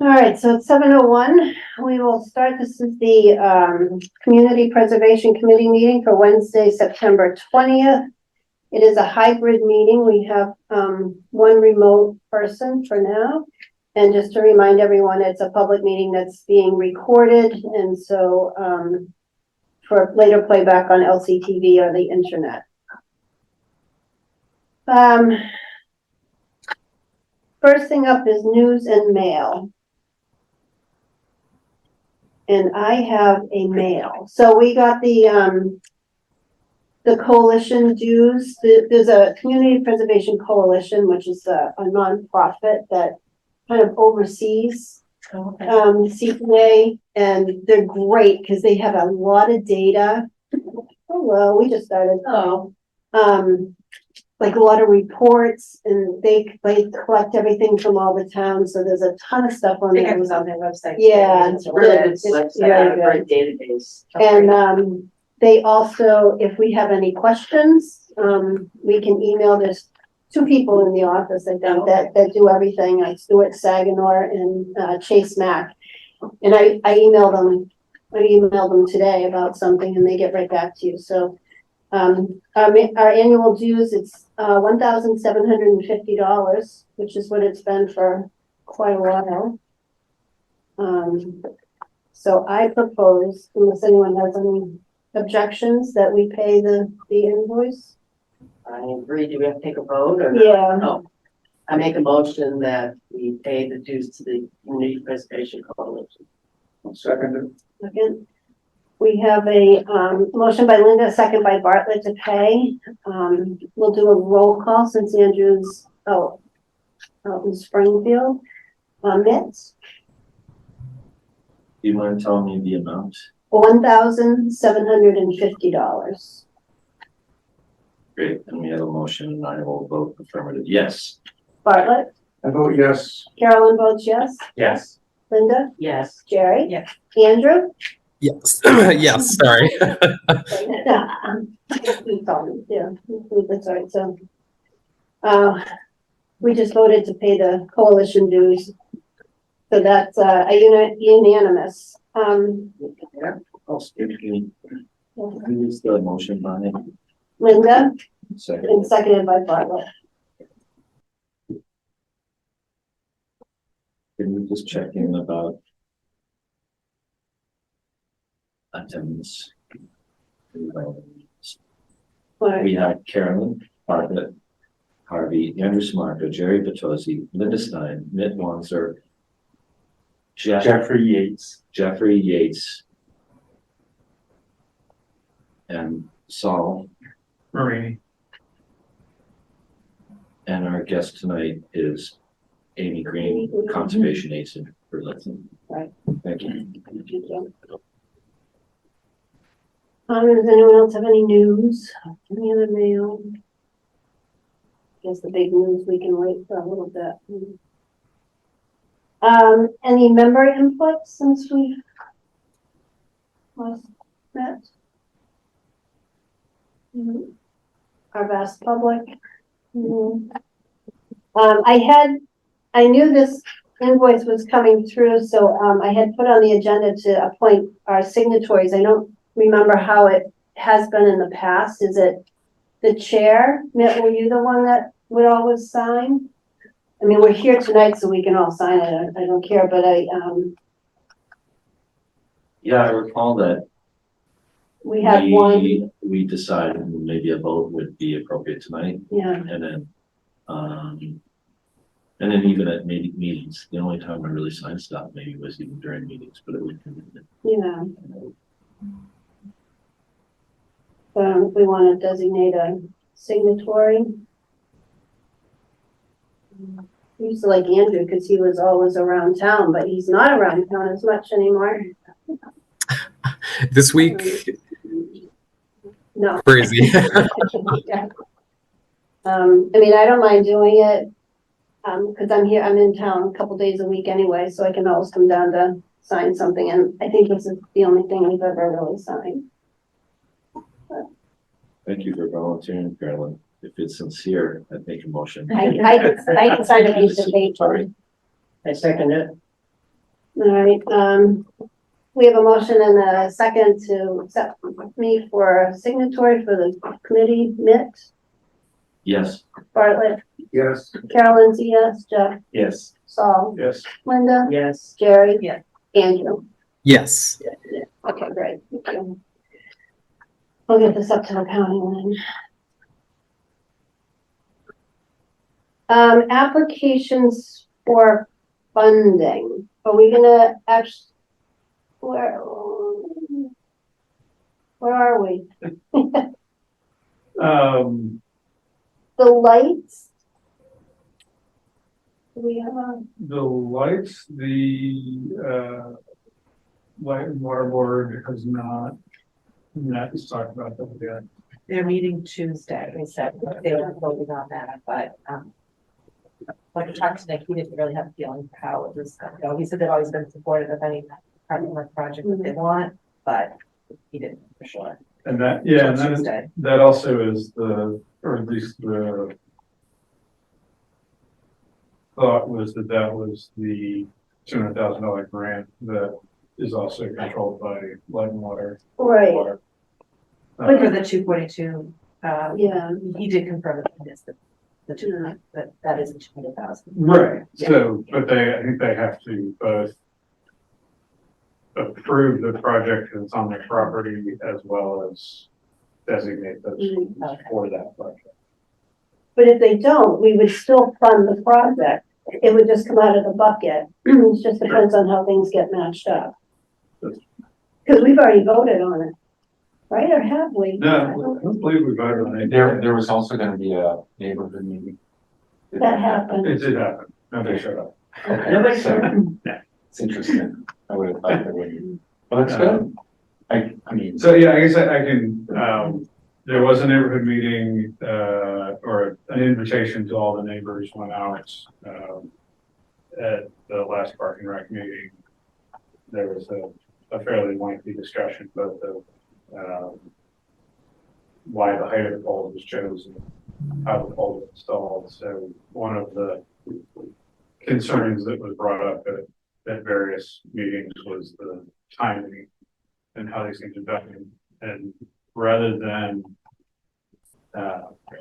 All right, so it's 7:01. We will start. This is the Community Preservation Committee meeting for Wednesday, September 20th. It is a hybrid meeting. We have one remote person for now. And just to remind everyone, it's a public meeting that's being recorded. And so for later playback on LCTV or the internet. First thing up is news and mail. And I have a mail. So we got the coalition dues. There's a Community Preservation Coalition, which is a nonprofit that kind of oversees CPA, and they're great because they have a lot of data. Oh, well, we just started. Like a lot of reports, and they collect everything from all the towns. So there's a ton of stuff on there. It was on their website. Yeah, it's really good website, great database. And they also, if we have any questions, we can email. There's two people in the office, I think, that do everything, like Stuart Saginaw and Chase Mack. And I emailed them today about something, and they get right back to you. So our annual dues, it's $1,750, which is what it's been for quite a while. So I propose, unless anyone has any objections, that we pay the invoice. I agree. Do we have to take a vote or? Yeah. No. I make a motion that we pay the dues to the Community Preservation Coalition. Second. Second. We have a motion by Linda, second by Bartlett to pay. We'll do a roll call since Andrew's out in Springfield. Mitz? Do you mind telling me the amount? $1,750. Great, and we have a motion, and I will vote affirmative. Yes. Bartlett? I vote yes. Carolyn votes yes. Yes. Linda? Yes. Jerry? Yes. Andrew? Yes. Yes. Sorry. Yeah, that's right. So, we just voted to pay the coalition dues. So that's a unanimous. I'll skip you. Who is the motion by? Linda, Second. and seconded by Bartlett. Can we just check in about attendance? We have Carolyn, Bartlett, Harvey, Andrew Smarka, Jerry Petozzi, Linda Stein, Mitt Wanzer, Jeffrey Yates, and Saul Marie. And our guest tonight is Amy Green, Conservation Agent for Lincoln. Right. Thank you. Does anyone else have any news? Any other mail? I guess the big news, we can wait for a little bit. Any member input since we last met? Our vast public. I knew this invoice was coming through, so I had put on the agenda to appoint our signatories. I don't remember how it has been in the past. Is it the chair? Mitt, were you the one that would always sign? I mean, we're here tonight, so we can all sign it. I don't care, but Yeah, I recall that we had one. We decided maybe a vote would be appropriate tonight. Yeah. And then even at meetings, the only time I really signed stuff maybe was even during meetings, but it would. Yeah. So if we want to designate a signatory. We used to like Andrew because he was always around town, but he's not around town as much anymore. This week, No. crazy. Yeah. I mean, I don't mind doing it because I'm in town a couple days a week anyway, so I can always come down to sign something. And I think this is the only thing we've ever really signed. Thank you for volunteering, Carolyn. If it's sincere, I'd make a motion. I can sign a piece of paper. I second it. All right, we have a motion and a second to accept me for signatory for the committee. Mitt, Yes. Bartlett, Yes. Carolyn's a yes, Jeff, Yes. Saul, Yes. Linda, Yes. Jerry. Yeah. Andrew. Yes. Okay, great. Thank you. We'll get this up to the county then. Applications for funding. Are we gonna actually, where are we? The lights? Do we have The lights, light and water board has not met to talk about that yet. They're meeting Tuesday, they said they were voting on that, but, like I talked to Nick, he didn't really have a feeling for how it was gonna go. He said they've always been supportive of any parking lot project that they want, but he didn't for sure. And that, yeah, and Until that, Tuesday. that also is or at least the thought was that was the $200,000 grant that is also controlled by Light and Water. right, Water. But for the 242, yeah, he did confirm that it is the two, that is the 200,000. Right, Yeah. so, but I think they have to both approve the project that's on their property as well as designate those Mhm. funds for that project. but if they don't, we would still fund the project. It would just come out of the bucket. It just depends on how things get matched up. Because we've already voted on it, right, or have we? No, I don't believe we voted on it. There was also gonna be a neighborhood meeting. That happened. It did happen, nobody showed up. Okay, Nobody so showed it's interesting. I would have thought they would. Well, that's good. I mean, So, yeah, I guess I can, there was a neighborhood meeting, or an invitation to all the neighbors went out, at the last Park and Rec meeting. There was a fairly lengthy discussion, both of, why the height of the pole was chosen, how the pole was installed. So one of the concerns that was brought up at various meetings was the timing and how these things are done. And rather than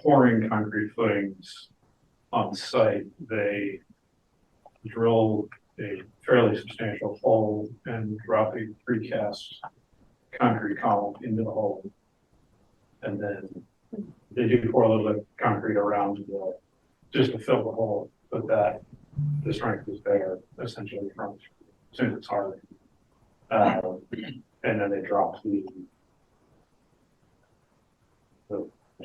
pouring concrete footings on site, they drill a fairly substantial hole and drop a precast concrete column into the hole. And then they do pour a little bit of concrete around just to fill the hole, but that the strength is there essentially from as soon as it's hard. And then they drop the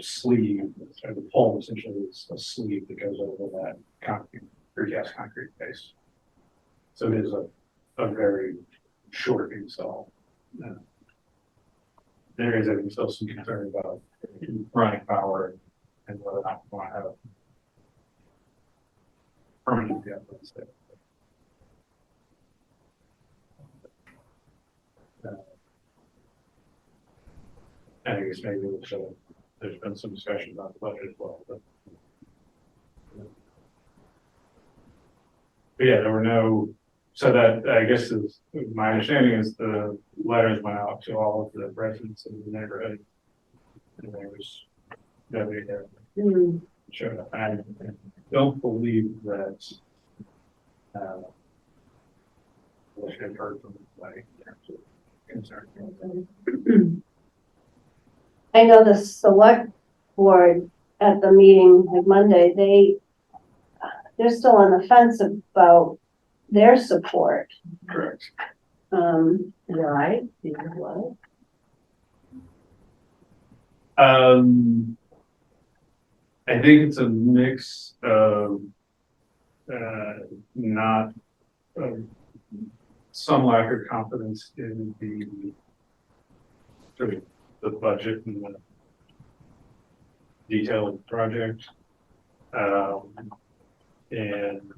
sleeve, or the pole essentially is a sleeve that goes over that concrete, precast concrete base. So it is a very short install. There is still some concern about running power and whether or not we want to have permanent depth there. And I guess maybe there's been some discussion about the budget as well, but yeah, there were no, so that, I guess is, my understanding is the letters went out to all of the residents in the neighborhood. And there was nobody there Hmm. showed up. And I don't believe that, what I've heard from anybody in terms of concern. I know the select board at the meeting like Monday, they're still on the fence about their support. Correct. Right, what? I think it's a mix of, not, some lack of confidence in the sort of the budget and the detail of the project. And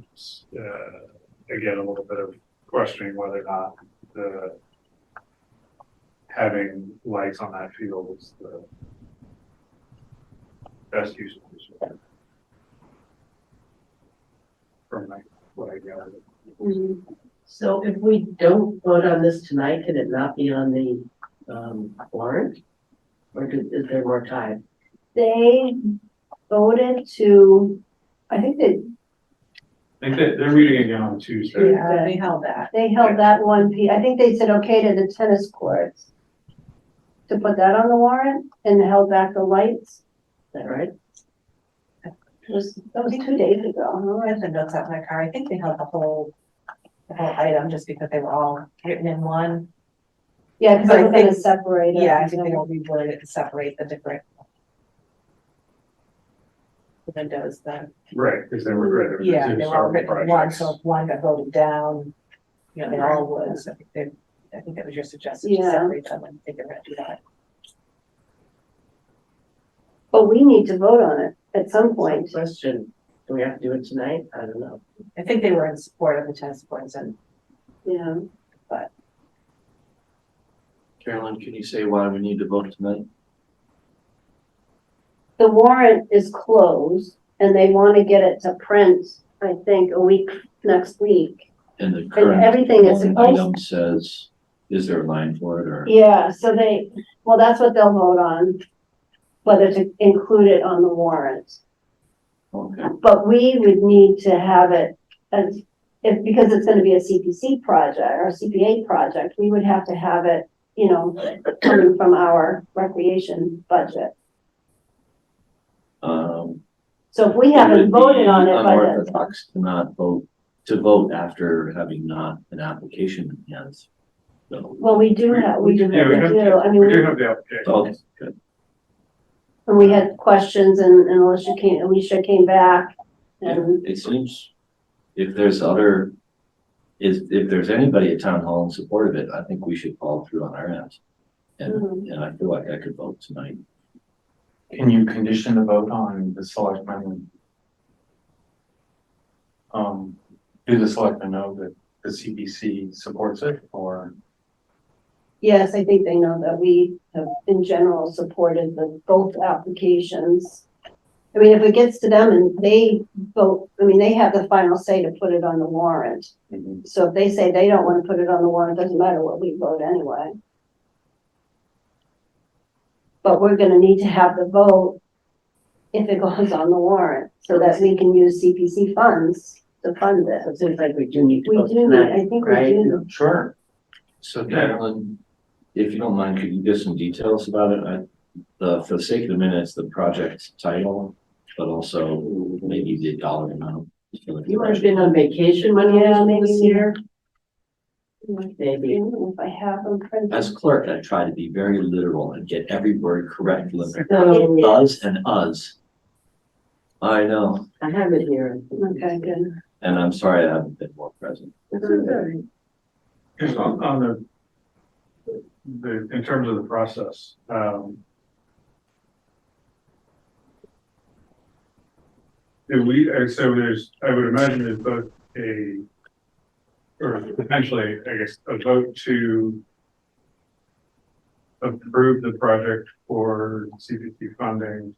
again, a little bit of questioning whether or not having lights on that field is the best use of this. From what I gathered. Mhm. So if we don't vote on this tonight, can it not be on the, warrant? Or is there more time? They voted to, I think They're meeting again on Tuesday. Yeah, they held that. they held that one, I think they said okay to the tennis courts. To put that on the warrant and held back the lights. Is that right? That was 2 days ago. I have the notes out in my car. I think they held the whole item just because they were all written in one. Yeah, because But they I were gonna think- separate it. Yeah, I think they will reword it to separate the different windows then. Right, because they were written. Yeah, they were all written in one, projects. so if one got voted down, you know, they all would. So I think that was your suggestion to Yeah. separate them and think they're gonna do that. But we need to vote on it at some point. Question, do we have to do it tonight? I don't know. I think they were in support of the tennis courts and Yeah. Carolyn, can you say why we need to vote tonight? The warrant is closed and they want to get it to print, I think, next week. And the And current everything is line supposed, item says, is there a line for it or? yeah, so well, that's what they'll vote on, whether to include it on the warrant. Okay, But we would need to have it as, because it's gonna be a CPC project or a CPA project, we would have to have it, coming from our recreation budget. So if we it haven't would be voted on it by then. unorthodox to vote after having not an application in hand. So, Well, we do have, we do, Yeah, we have, I mean, we do have the application. okay, good. and we had questions and Alicia came back. And It seems, if there's anybody at town hall in support of it, I think we should follow through on our end. And I feel like I could vote tonight. Can you condition the vote on the selectmen? Do the selectmen know that the CPC supports it or? yes, I think they know that we have in general supported both applications. I mean, if it gets to them and they vote, I mean, they have the final say to put it on the warrant. So if they say they don't want to put it on the warrant, it doesn't matter what we vote anyway. But we're gonna need to have the vote if it goes on the warrant, so that we can use CPC funds to fund So it. it seems like we do need to We vote do, tonight, I think we right? do. Sure. So Carolyn, if you don't mind, could you give some details about it? For the sake of the minutes, the project title, but also maybe the dollar amount. You might have been on vacation when you Yeah, were maybe. this year. Maybe. If I have them printed. As clerk, I try to be very literal and get every word correct, limit So us and us. I know, I have it here. Okay, good. and I'm sorry I haven't been more present. This is good. Just on in terms of the process, I would imagine there's both or potentially, I guess, a vote to approve the project for CPC funding.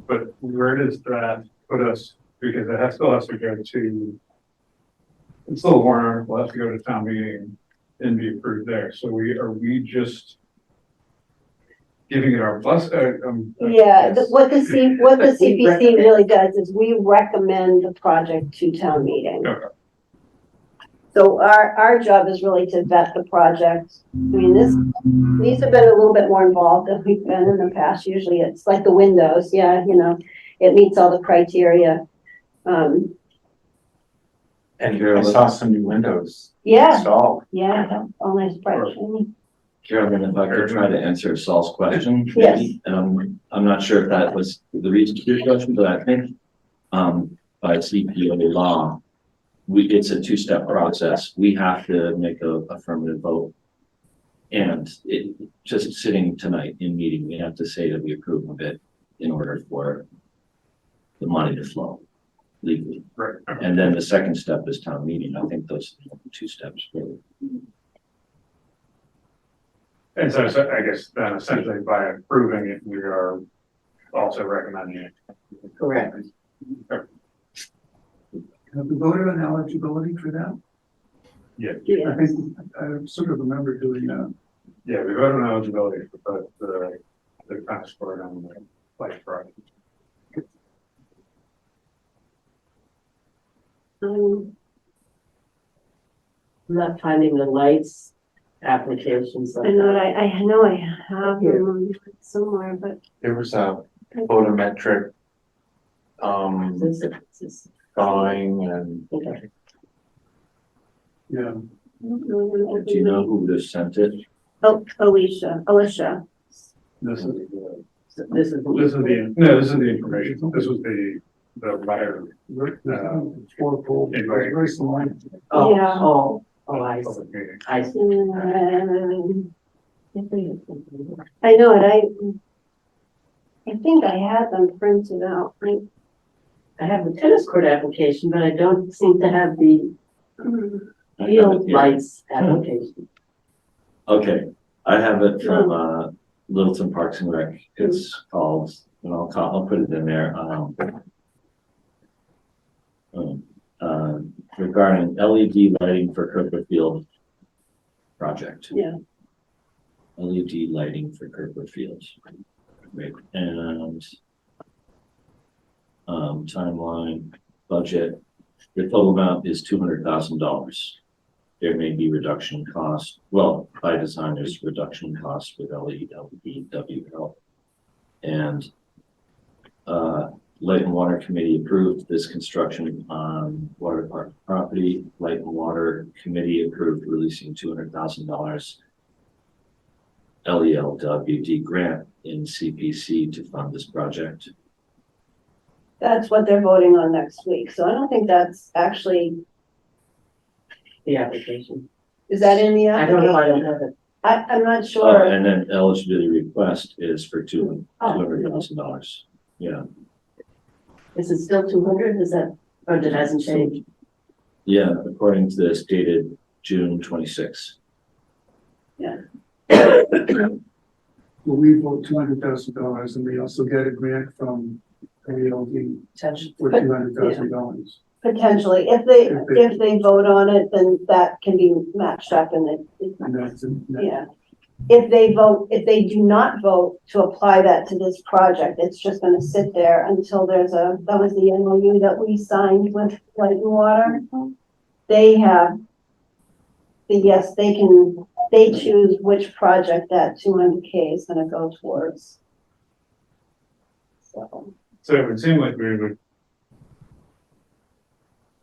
But where does that put us? Because it still has to go to, it's still a warrant article, has to go to town meeting and be approved there. So are we just giving it our plus? Yeah, what the CPC really does is we recommend the project to town meeting. Okay. So our job is really to vet the project. I mean, these have been a little bit more involved than we've been in the past. Usually it's like the windows, yeah, it meets all the criteria. And I saw some new windows Yeah, installed. yeah, all nice bright shiny. Carolyn, if I could try to answer Saul's question. Yes. maybe, and I'm not sure if that was the reason for your question, but I think, by CPA law, it's a two-step process. We have to make a affirmative vote. And just sitting tonight in meeting, we have to say that we approve of it in order for the money to flow legally. Right. And then the second step is town meeting. I think those are the two steps really. And so I guess then essentially by approving it, we are also recommending it. Correct. Have we voted on eligibility for that? Yeah, I think, I sort of remember doing that. yeah, we voted on eligibility for both the transport and the light project. Um, I'm not finding the lights applications. I know, I know I have them somewhere, but. There was a photometric, This is- drawing and okay. Yeah. Do you know who would have sent it? Oh, Alicia. This is, So this is. this is the information. This was the letter. Four full, very small. Oh, Yeah. I see. Public meeting. I see. I know it, I think I had them printed out, right? I have the tennis court application, but I don't seem to have the I have it field here. lights application. Okay, I have it from, Littleton Parks and Rec. It's called, and I'll put it in there, regarding LED lighting for Kirkwood Field project. Yeah. LED lighting for Kirkwood Field. Great, and timeline, budget, the total amount is $200,000. There may be reduction in cost, well, by design, there's reduction in cost with LEWL. And Light and Water Committee approved this construction on Water Department property. Light and Water Committee approved releasing $200,000 LELWD grant in CPC to fund this project. That's what they're voting on next week, so I don't think that's actually, The application. is that in the I don't know, I application? don't have it. I'm not Oh, sure. and then eligibility request is for $200,000. Yeah, Is it still 200? Is that, or it hasn't changed? yeah, according to this dated June 26. Well, we vote $200,000 and we also get a grant from ALD for $200,000. Potentially, if they vote on it, then that can be matched up and it, And that's, yeah. If they do not vote to apply that to this project, it's just gonna sit there until that was the MOU that we signed with Light and Water. They have yes, they choose which project that 200K is gonna go towards. So, So it would seem like we would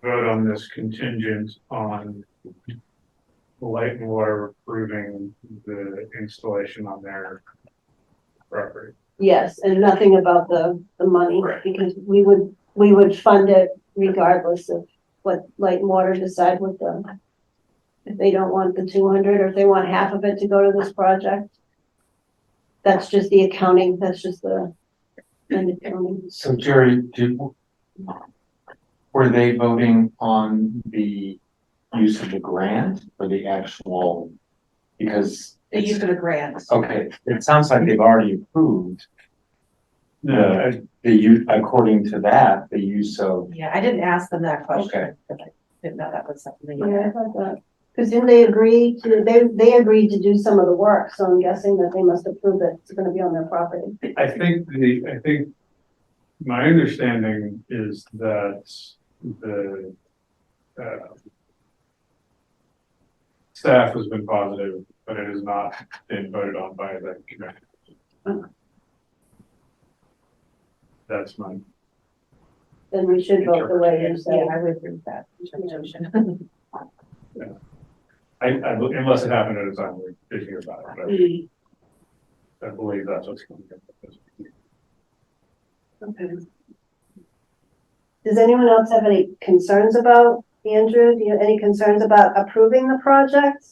vote on this contingent on Light and Water approving the installation on their property. yes, and nothing about the money, Right. because we would fund it regardless of what Light and Water decide with them. If they don't want the 200, or if they want half of it to go to this project. That's just the accounting, that's just the end accounting. so Jerry, were they voting on the use of the grant or the actual, because The use it's, of the grant. okay, it sounds like they've already approved the use, according to that, the use of, Yeah, I didn't ask them that question. Okay. because I didn't know that was something. Yeah, I thought that. Cause didn't they agree to, they agreed to do some of the work, so I'm guessing that they must approve that it's gonna be on their property. I think my understanding is that the staff has been positive, but it has not been voted on by the committee. That's my, Then we should vote the way you Yeah, say. I would agree with that interpretation. unless it happened at a time we're thinking about it, but I believe that's what's going to happen. Okay. Does anyone else have any concerns about, Andrew, do you have any concerns about approving the project?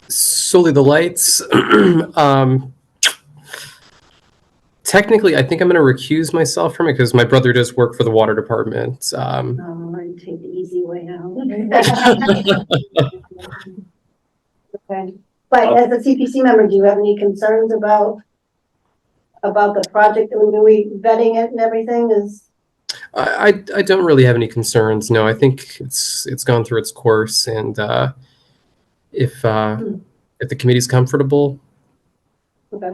Solely the lights. Technically, I think I'm going to recuse myself from it because my brother does work for the water department. I'd take the easy way out. Okay, but as a CPC member, do you have any concerns about the project? I mean, are we vetting it and everything is? I don't really have any concerns. No, I think it's gone through its course, and if the committee's comfortable, Okay.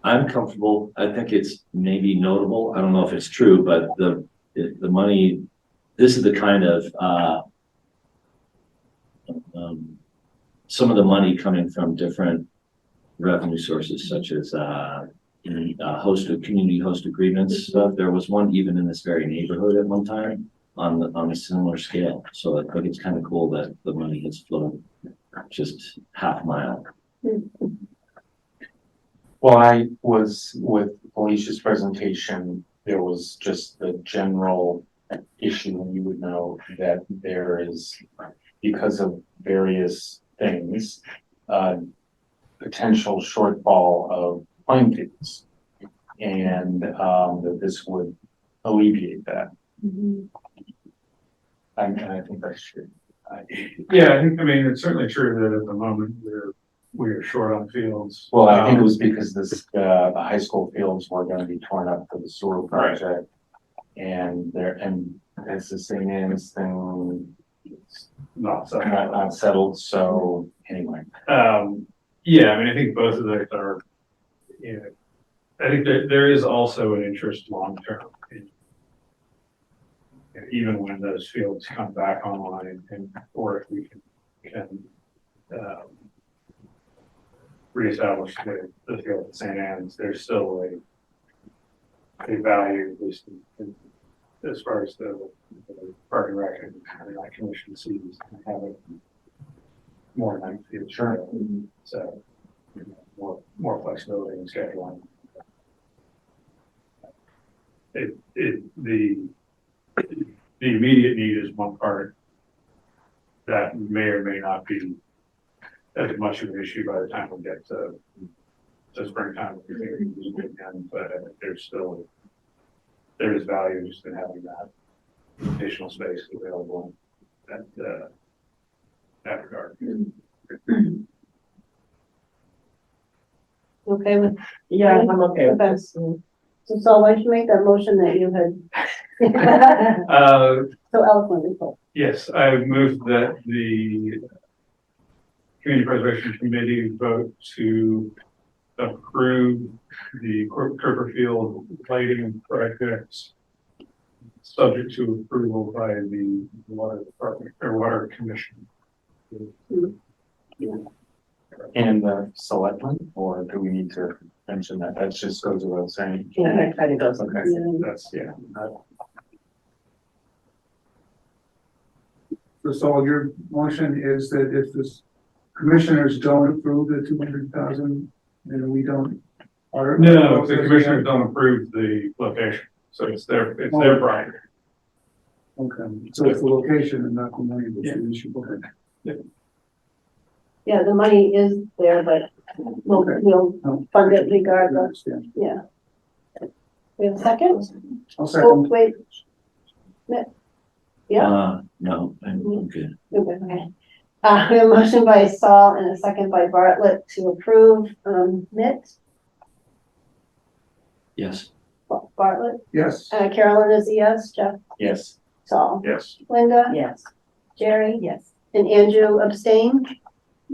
I'm comfortable. I think it's maybe notable. I don't know if it's true, but the money, this is the kind of, some of the money coming from different revenue sources such as, community host agreements stuff. There was one even in this very neighborhood at one time on a similar scale. So I think it's kind of cool that the money has flowed just half mile. Well, I was with Alicia's presentation, there was just the general issue, and you would know that there is, because of various things, potential shortfall of playing fields. And that this would alleviate that. I think that's true. Yeah, I mean, it's certainly true that at the moment we are short on fields. Well, I think it was because the high school fields were gonna be torn up for the sewer Right. project. And it's the St. Anne's thing, it's Not so. not settled, so anyway. Yeah, I mean, I think both of those are, you know, I think there is also an interest long-term in, even when those fields come back online or if we can reestablish the field at St. Anne's, there's still a value, at least as far as the Park and Rec and that commission sees having more than field. Sure. So, you know, more flexibility in scheduling. The immediate need is one part that may or may not be as much of an issue by the time we get to springtime. But I think there is value just in having that additional space available at that regard. Okay with, Yeah, I'm okay with Okay. this. so Saul, why don't you make that motion that you had so eloquently told? Yes, I moved that the Community Preservation Committee vote to approve the Cooperfield lighting projects subject to approval by the Water Department or Water Commission. And the selectmen, or do we need to mention that? That just goes without saying. Yeah, I think those. Okay. That's, yeah. So Saul, your motion is that if the commissioners don't approve the 200,000, then we don't. No, the commissioners don't approve the location, so it's their project. Okay, so it's the location and not the money that's the issue. Okay. Yeah, the money is there, but we'll fund it regardless. Understand. Yeah. We have a second? I'll Oh, second. wait. Yeah. No, I'm good. Okay. We have a motion by Saul and a second by Bartlett to approve, Mitt, Yes. Bartlett, Yes. Carolyn is a yes, Jeff, Yes. Saul, Yes. Linda, Yes. Jerry, Yes. and Andrew abstain,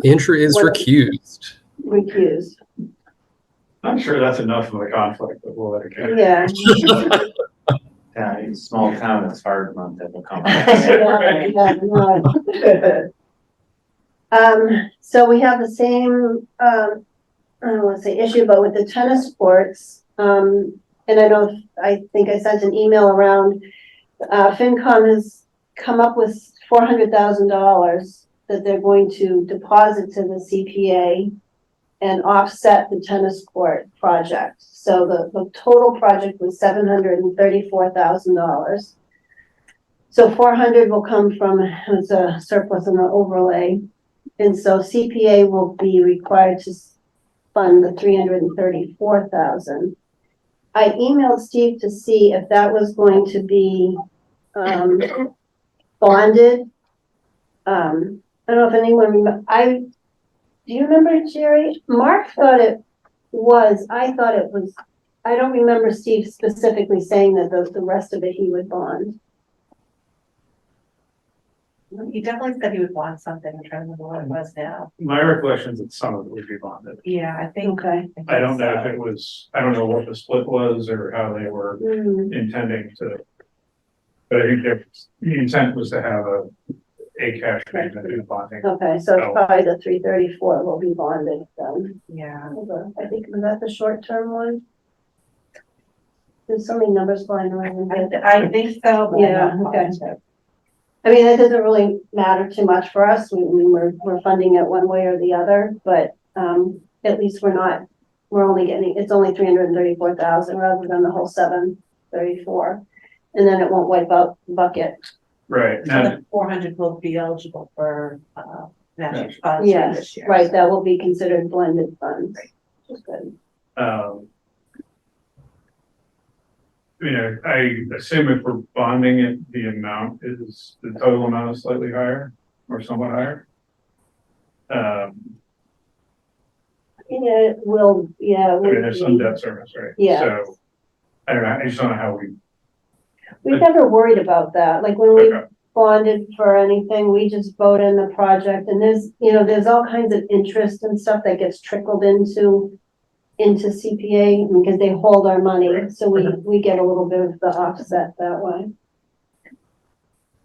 Andrew is What- recused. recused. I'm sure that's enough of a conflict, but we'll let it go. Yeah. Yeah, in a small town, it's hard not to have a Right. Yeah, no. So we have the same, I don't want to say issue, but with the tennis courts, and I think I sent an email around, FinCom has come up with $400,000 that they're going to deposit to the CPA and offset the tennis court project. So the total project was $734,000. So 400 will come from, it's a surplus and an overlay. And so CPA will be required to fund the 334,000. I emailed Steve to see if that was going to be, bonded. I don't know if anyone, do you remember, Jerry? Mark thought it was, I thought it was I don't remember Steve specifically saying that the rest of it he would bond. He definitely said he would want something. I'm trying to remember what it was now. My recollection is that some of it would be bonded. Yeah, I think. Okay. I don't know if it was, I don't know what the split was or how they were Hmm, intending to. But I think the intent was to have a cash payment in bonding. okay, so Oh. probably the 334 will be bonded then. Yeah. I think, was that the short-term one? There's so many numbers flying around. I think so. But I'm Yeah, not okay. positive. I mean, it doesn't really matter too much for us. We're funding it one way or the other, but, at least we're only getting, it's only 334,000 rather than the whole 734. And then it won't wipe out the bucket. Right, So now, the 400 will be eligible for, matching Match. funds for Yes, this year. right, that will be considered blended funds. Which is good. I assume if we're bonding it, the amount is, the total amount is slightly higher or somewhat higher. Yeah, it will, yeah. it I mean, would there's some be. debt service, right? Yeah. So, I don't know, I just don't know how we, We've never worried about that, like when we okay, bonded for anything, we just vote in the project, and there's all kinds of interest and stuff that gets trickled into CPA, because they hold our money, Right. so we get a little bit of the offset that way.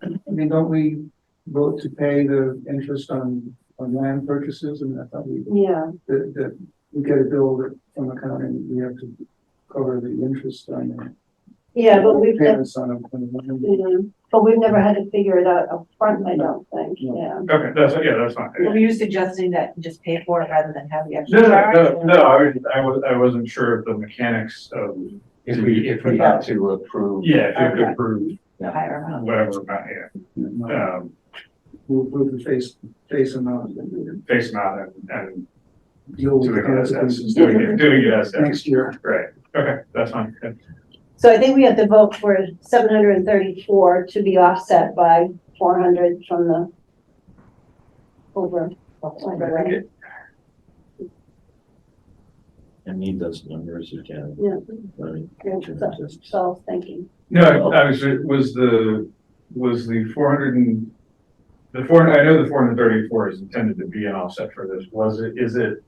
I mean, don't we vote to pay the interest on land purchases? And I thought Yeah, that we get a bill that from accounting, we have to cover the interest on the yeah, but we've never, payments on the. but we've never had to figure it out up front. I don't think, No. yeah. okay, that's fine. Were you suggesting that you just pay for it rather than have the No, extra charge? I wasn't sure of the mechanics of, If we had to approve. yeah, if you could Okay. approve Higher amount. whatever amount, yeah. We'll approve the face amount. Face amount and Deal with doing it as, consequences doing it as, next year. right, okay, that's fine. Yeah. So I think we have to vote for 734 to be offset by 400 from the over. I need those numbers again. Yeah. Right. So thinking, No, I was the 400 and, I know the 434 is intended to be an offset for this, is it,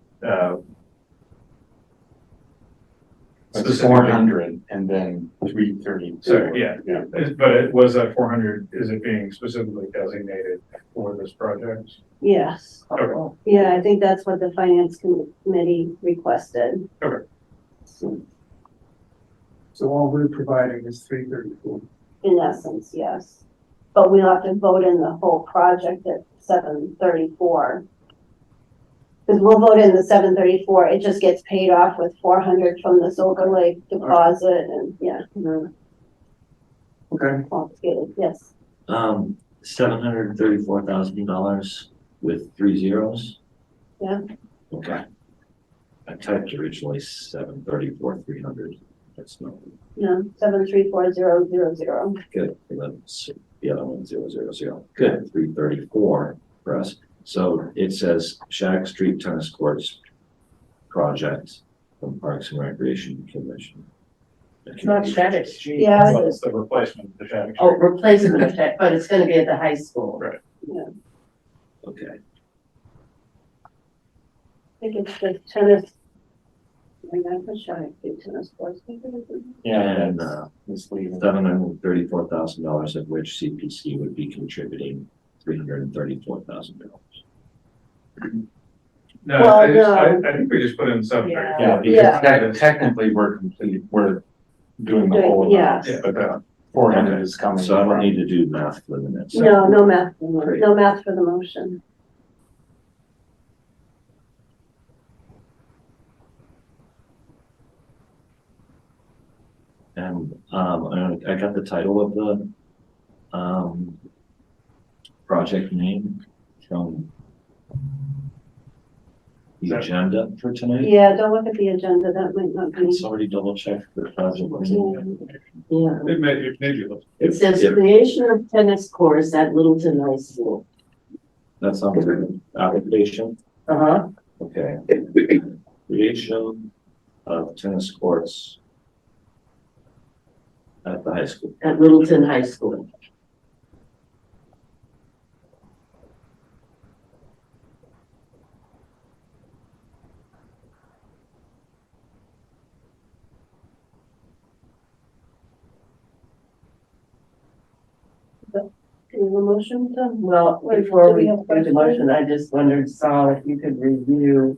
It's specifically- 400 and then 334. Sorry, yeah, but it was that 400, is it being specifically designated for this project? yes. Okay. Yeah, I think that's what the finance committee requested. Okay. So all we're providing is 334. In essence, yes. But we'll have to vote in the whole project at 734. Because we'll vote in the 734, it just gets paid off with 400 from the Silver Lake deposit and, yeah, Okay. complicated, yes. $734,000 with 3 zeros? Yeah. Okay. I typed originally 734,300. That's not No, 734,000. good. And then the other one 000. Good. 334 for us. So it says Shattuck Street Tennis Courts project from Parks and Recreation Commission. It's not Shattuck Street. Yeah. Well, it's the replacement of the Shattuck Oh, Street. replacement of that, but it's gonna be at the high school. Right. Okay. I think it's the tennis. I mean, I'm sure I do tennis courts. Yeah, And, that's misleading. $734,000 of which CPC would be contributing $334,000. No, Well, I think we just put in 734. Yeah, Yeah. because technically we're doing the whole amount, Yes. but the 400 is coming. So I don't from- need to do math for the minutes. No, no math, Great. no math for the motion. And I got the title of the project name from the agenda for tonight. Yeah, don't look at the agenda, that might not be. Somebody double check the project name. Yeah, It may be. it says Yep. creation of tennis courts at Littleton High School. That's on the application. Uh-huh. Okay. Creation of tennis courts at the high school. at Littleton High School. Do you have a motion to? Well, Wait, before do we we have do the questions? motion, I just wondered, Saul, if you could review.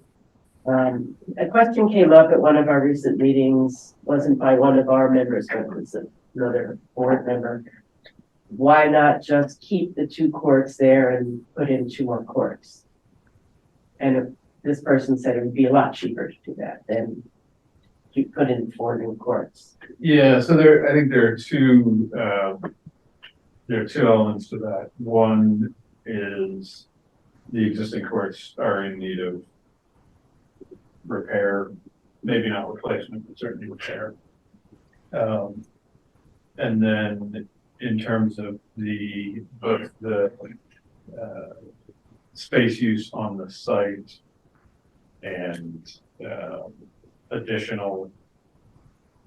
A question came up at one of our recent meetings, wasn't by one of our members, but it was another board member. Why not just keep the 2 courts there and put in 2 more courts? And if this person said it would be a lot cheaper to do that than you put in 4 new courts. Yeah, so I think there are two elements to that. One is the existing courts are in need of repair, maybe not replacement, but certainly repair. And then in terms of both the space use on the site and additional,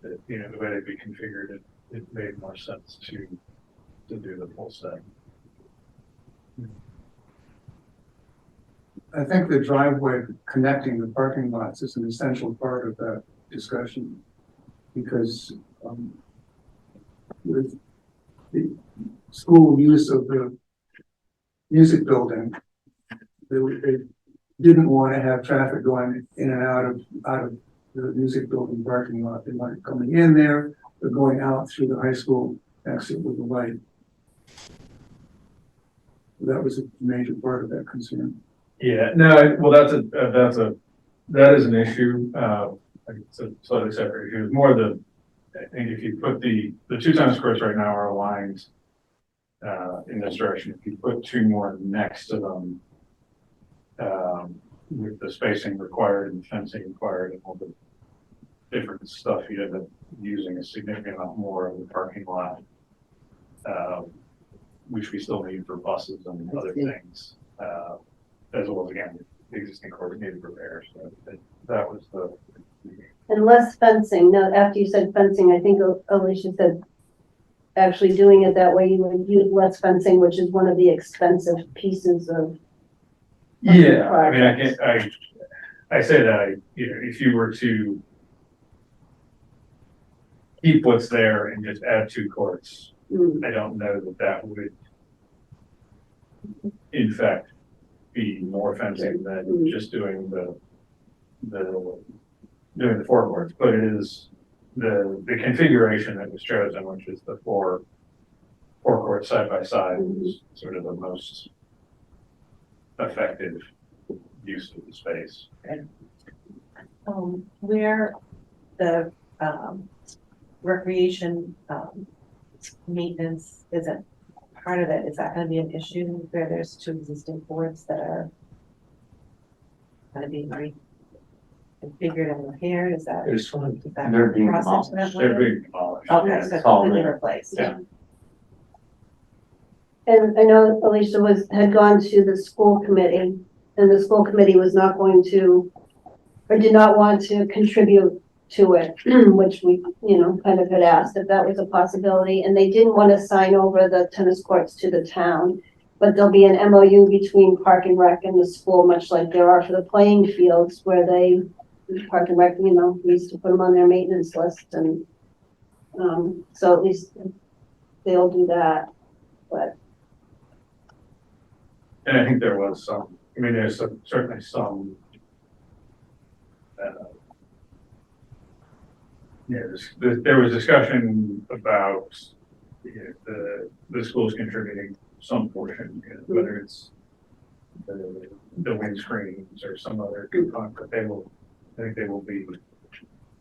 the way they'd be configured, it made more sense to do the full set. I think the driveway connecting the parking lots is an essential part of that discussion. Because with the school use of the music building, they didn't want to have traffic going in and out of the music building parking lot. They wanted coming in there, but going out through the high school exit with the light. That was a major part of that concern. Yeah, no, well, that is an issue. It's a slightly separate issue. It's more I think if you put the 2 tennis courts right now are aligned in this direction. If you put 2 more next to them, with the spacing required and fencing required and all the different stuff, you end up using a significant amount more of the parking lot, which we still need for buses and other things, as well as, again, the existing court needed repairs. So that was the. And less fencing. Now, after you said fencing, I think Alicia said actually doing it that way, you would use less fencing, which is one of the expensive pieces of. Yeah, I mean, I say that, if you were to keep what's there and just add 2 courts, I don't know that would, in fact, be more fencing than just doing doing the 4 courts, but it is the configuration that was chosen, which is the four courts side by side, is sort of the most effective use of the space. Where the recreation maintenance isn't part of it, is that going to be an issue where there's 2 existing boards that are going to be reconfigured and repaired? Is that They're being process demolished. that They're way? being demolished. Okay, Yeah. so It's all completely there. replaced. Yeah. And I know Alicia had gone to the school committee, and the school committee was not going to, or did not want to contribute to it, which we, kind of had asked if that was a possibility, and they didn't want to sign over the tennis courts to the town. But there'll be an MOU between Park and Rec and the school, much like there are for the playing fields, where Park and Rec, we used to put them on their maintenance list, and so at least they'll do that, but. And I think there was there's certainly some, there was discussion about the schools contributing some portion, whether it's the windscreens or some other component, but I think they will be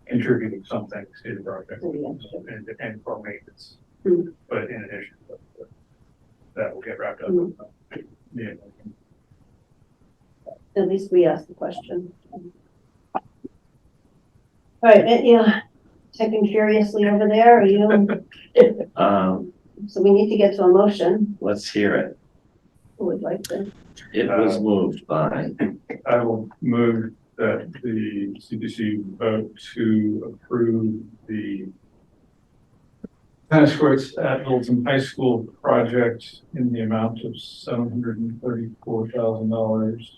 contributing some things to the project and for maintenance. But in addition, that will get wrapped up. Yeah. At least we asked the question. All right, checking curiously over there, are you? So we need to get to a motion. Let's hear it. Who would like to? It was moved by, I will move that the CPC vote to approve the tennis courts at Littleton High School project in the amount of $734,000.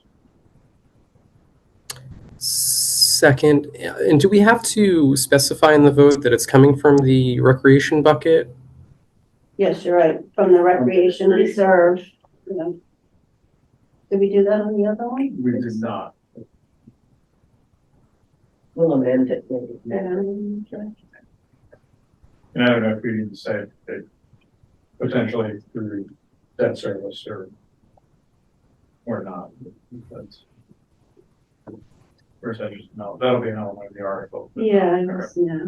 Second, and do we have to specify in the vote that it's coming from the recreation bucket? Yes, you're right, from the recreation reserve. Yeah. Did we do that on the other one? We did not. We'll amend it maybe. Yeah. And I don't know if we need to say that potentially through debt service or not. That's, first I just, no, that'll be an element of the article. Yeah, yeah.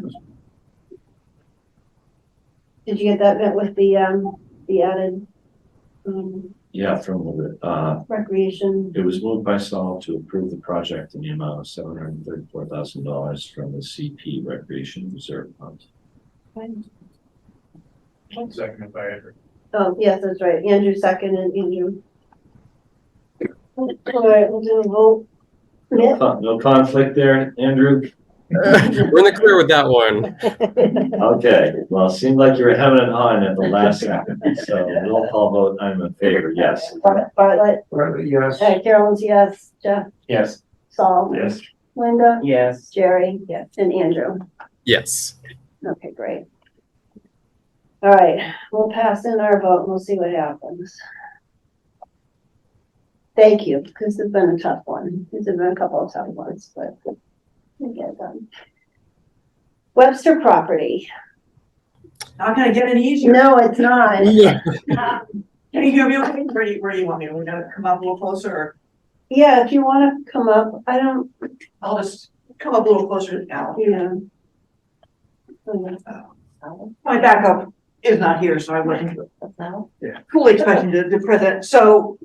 Did you get that met with the added, Yeah, from the, recreation? it was moved by Saul to approve the project in the amount of $734,000 from the CP Recreation Reserve Fund. Seconded by Andrew. Oh, yes, that's right. Andrew seconded, Andrew. All right, we'll do a vote. Mitt? No conflict there, Andrew? We're in the clear with that one. Okay, well, it seemed like you were having an on at the last second, so roll call vote, I'm in favor, yes. Bartlett, Yes. Carolyn's yes, Jeff, Yes. Saul, Yes. Linda, Yes. Jerry, yes, and Andrew. Yes. Okay, great. All right, we'll pass in our vote and we'll see what happens. Thank you, because it's been a tough one. There's been a couple of tough ones, but we'll get it done. Webster property. Not gonna get any easier. No, it's not. Yeah. Can you hear me okay? Where do you want me? We're gonna come up a little closer, or Yeah, if you want to come up, I don't, I'll just come up a little closer now. yeah. My backup is not here, so I wasn't fully expecting the present. So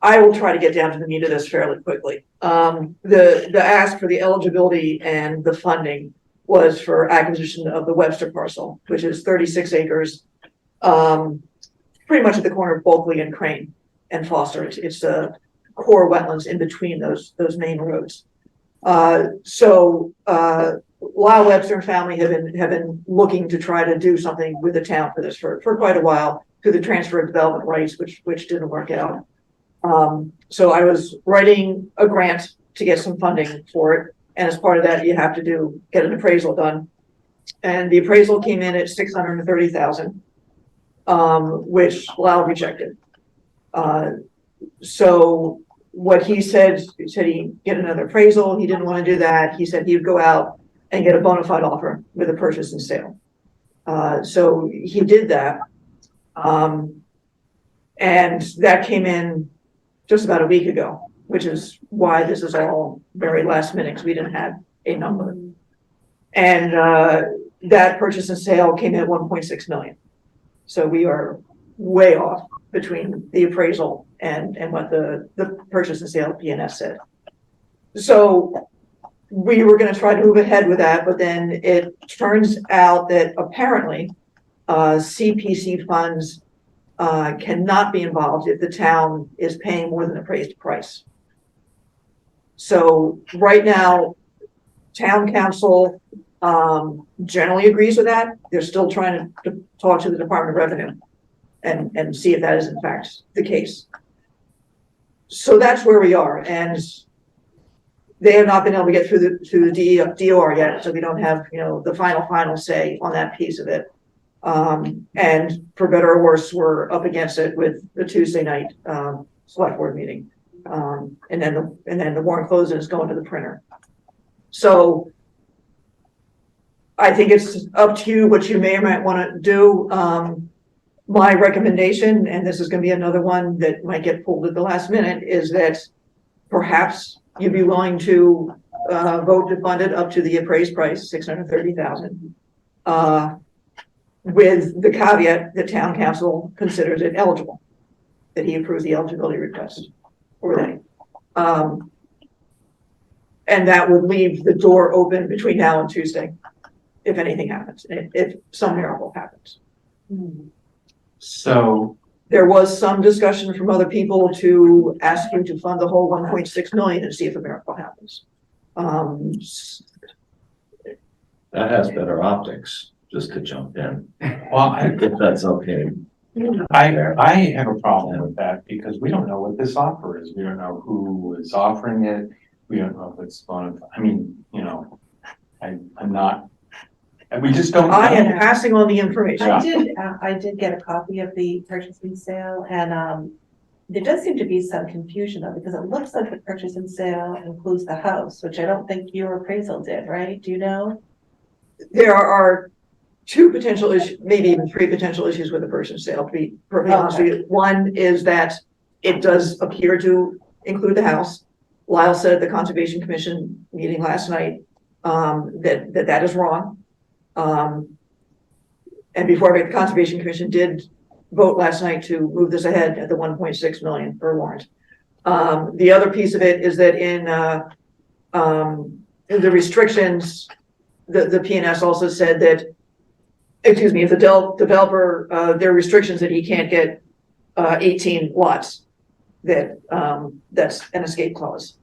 I will try to get down to the meat of this fairly quickly. The ask for the eligibility and the funding was for acquisition of the Webster parcel, which is 36 acres, pretty much at the corner of Bulkley and Crane and Foster. It's the core wetlands in between those main roads. Lyle Webster and family have been looking to try to do something with the town for this for quite a while through the transfer of development rights, which didn't work out. So I was writing a grant to get some funding for it. And as part of that, you have to get an appraisal done. And the appraisal came in at $630,000, which Lyle rejected. So what he said he'd get another appraisal. He didn't want to do that. He said he would go out and get a bona fide offer with a purchase and sale. So he did that. And that came in just about a week ago, which is why this is all very last minute, because we didn't have a number. And that purchase and sale came in at 1.6 million. So we are way off between the appraisal and what the purchase and sale PNS said. So we were going to try to move ahead with that, but then it turns out that apparently CPC funds cannot be involved if the town is paying more than appraised price. So right now, town council generally agrees with that. They're still trying to talk to the Department of Revenue and see if that is in fact the case. So that's where we are, and they have not been able to get through the DOR yet, so we don't have, the final say on that piece of it. And for better or worse, we're up against it with the Tuesday night select board meeting. And then the warrant closes, going to the printer. So I think it's up to you what you may or might want to do. My recommendation, and this is going to be another one that might get pulled at the last minute, is that perhaps you'd be willing to vote to fund it up to the appraised price, $630,000, with the caveat that town council considers it eligible, that he approves the eligibility request for that. And that would leave the door open between now and Tuesday, if anything happens, if some miracle happens. So There was some discussion from other people to ask you to fund the whole 1.6 million and see if a miracle happens. That has better optics, just to jump in, Well, if that's okay. I have a problem with that because we don't know what this offer is. We don't know who is offering it. We don't know if it's going, I mean, you know, I'm not, and we just don't I am know. passing on the information. I did get a copy of the purchase and sale, and, there does seem to be some confusion though, because it looks like the purchase and sale includes the house, which I don't think your appraisal did, right? Do you know? There are two potential issues, maybe even three potential issues with the purchase sale, to be perfectly honest with you. One is that it does appear to include the house. Lyle said at the Conservation Commission meeting last night, that is wrong. And before the Conservation Commission did vote last night to move this ahead at the 1.6 million per warrant. The other piece of it is that in the restrictions, the PNS also said that, excuse me, if the developer, there are restrictions that he can't get 18 lots, that that's an escape clause.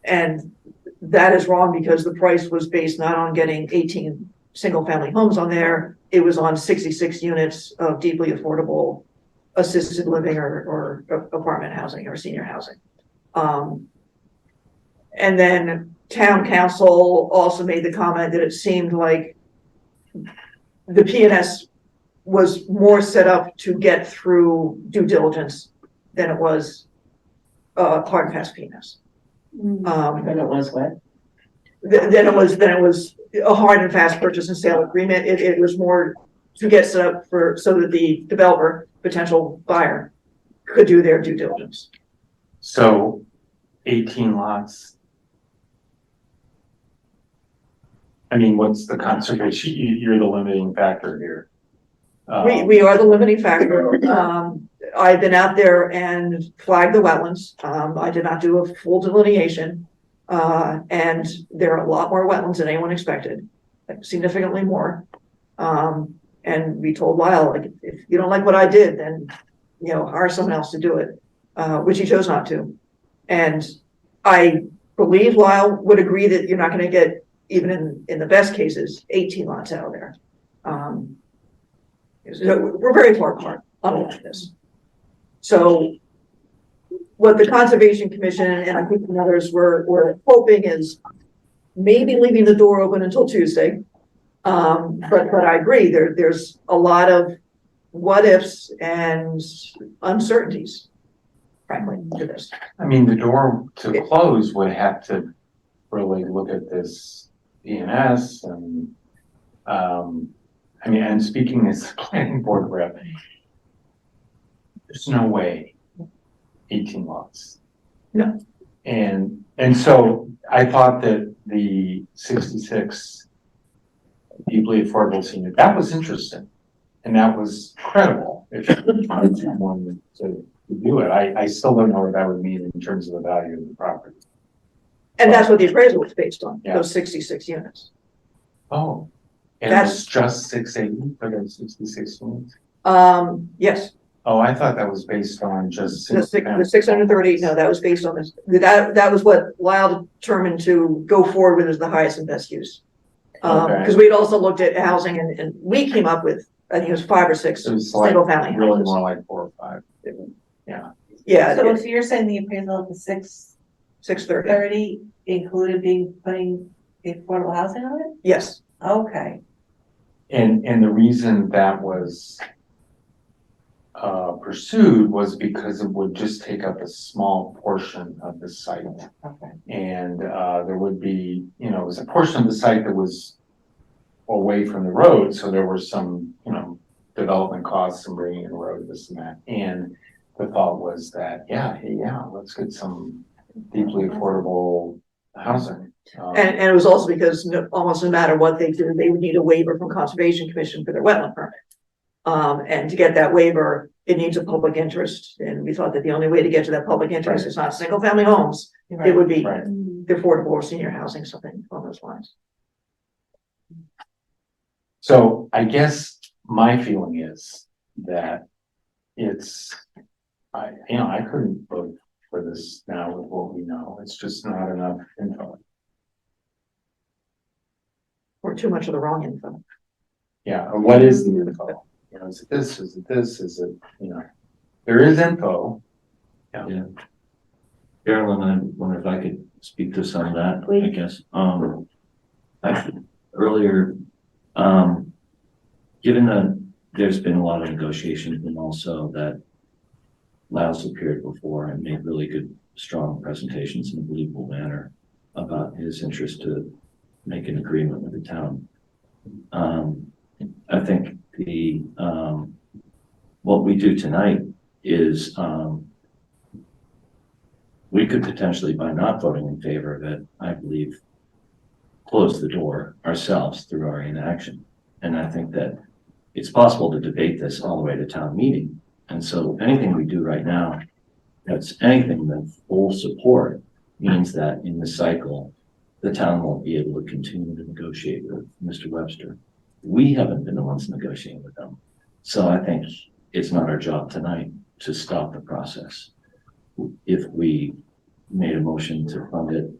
And that is wrong because the price was based not on getting 18 single family homes on there. It was on 66 units of deeply affordable assisted living or apartment housing or senior housing. And then town council also made the comment that it seemed like the PNS was more set up to get through due diligence than it was hard and fast PNS. And it was what? Then it was a hard and fast purchase and sale agreement. It was more to get set up so that the developer, potential buyer, could do their due diligence. So 18 lots. I mean, what's the conservation? You're the limiting factor here. We are the limiting factor. I've been out there and flagged the wetlands. I did not do a full delineation. And there are a lot more wetlands than anyone expected, like significantly more. And we told Lyle, like, if you don't like what I did, then, you know, hire someone else to do it, which he chose not to. And I believe Lyle would agree that you're not gonna get, even in the best cases, 18 lots out of there. So we're very far apart on all of this. So what the Conservation Commission and I think others were hoping is maybe leaving the door open until Tuesday. But I agree, there's a lot of what ifs and uncertainties, frankly, to this. I mean, the door to close would have to really look at this ENS and, I mean, and speaking as planning board rep, there's no way 18 lots. No. And so I thought that the 66 deeply affordable senior, that was interesting. And that was credible if you wanted someone to do it. I still don't know what that would mean in terms of the value of the property. And that's what the appraisal was based on, Yeah. those 66 units. Oh, and That's- it's just 680 for those 66 units? Yes, Oh, I thought that was based on just. the 630, no, that was based on this, that was what Lyle determined to go forward with as the highest and best use. Okay. Because we'd also looked at housing and we came up with, I think it was 5 or 6 It was like single family really houses. more like 4 or 5. Yeah, So if you're saying the appraisal of the 630, 630 included putting the affordable housing on it? yes. Okay. And the reason that was pursued was because it would just take up a small portion of the site. Okay. And there would be, you know, it was a portion of the site that was away from the road, so there were some, you know, development costs and bringing in the road, this and that. And the thought was that, yeah, let's get some deeply affordable housing. And it was also because almost no matter what they do, they would need a waiver from Conservation Commission for their wetland permit. And to get that waiver, it needs a public interest. And we thought that the only way to get to that public interest is not single family homes. It would be Right. the affordable or senior housing, something along those lines. So I guess my feeling is that I couldn't vote for this now with what we know. It's just not enough info. Or too much of the wrong info. Yeah, and what is the info? You know, is it this, is it this, is it, you know, there is info. Yeah. Carolyn, I wonder if I could speak to some of that, I Please. guess. Actually, earlier, given that there's been a lot of negotiations and also that Laos appeared before and made really good, strong presentations in a believable manner about his interest to make an agreement with the town. I think what we do tonight is, we could potentially, by not voting in favor of it, I believe, close the door ourselves through our inaction. And I think that it's possible to debate this all the way to town meeting. And so anything we do right now, that's anything that full support means that in this cycle, the town won't be able to continue to negotiate with Mr. Webster. We haven't been the ones negotiating with them. So I think it's not our job tonight to stop the process. If we made a motion to fund it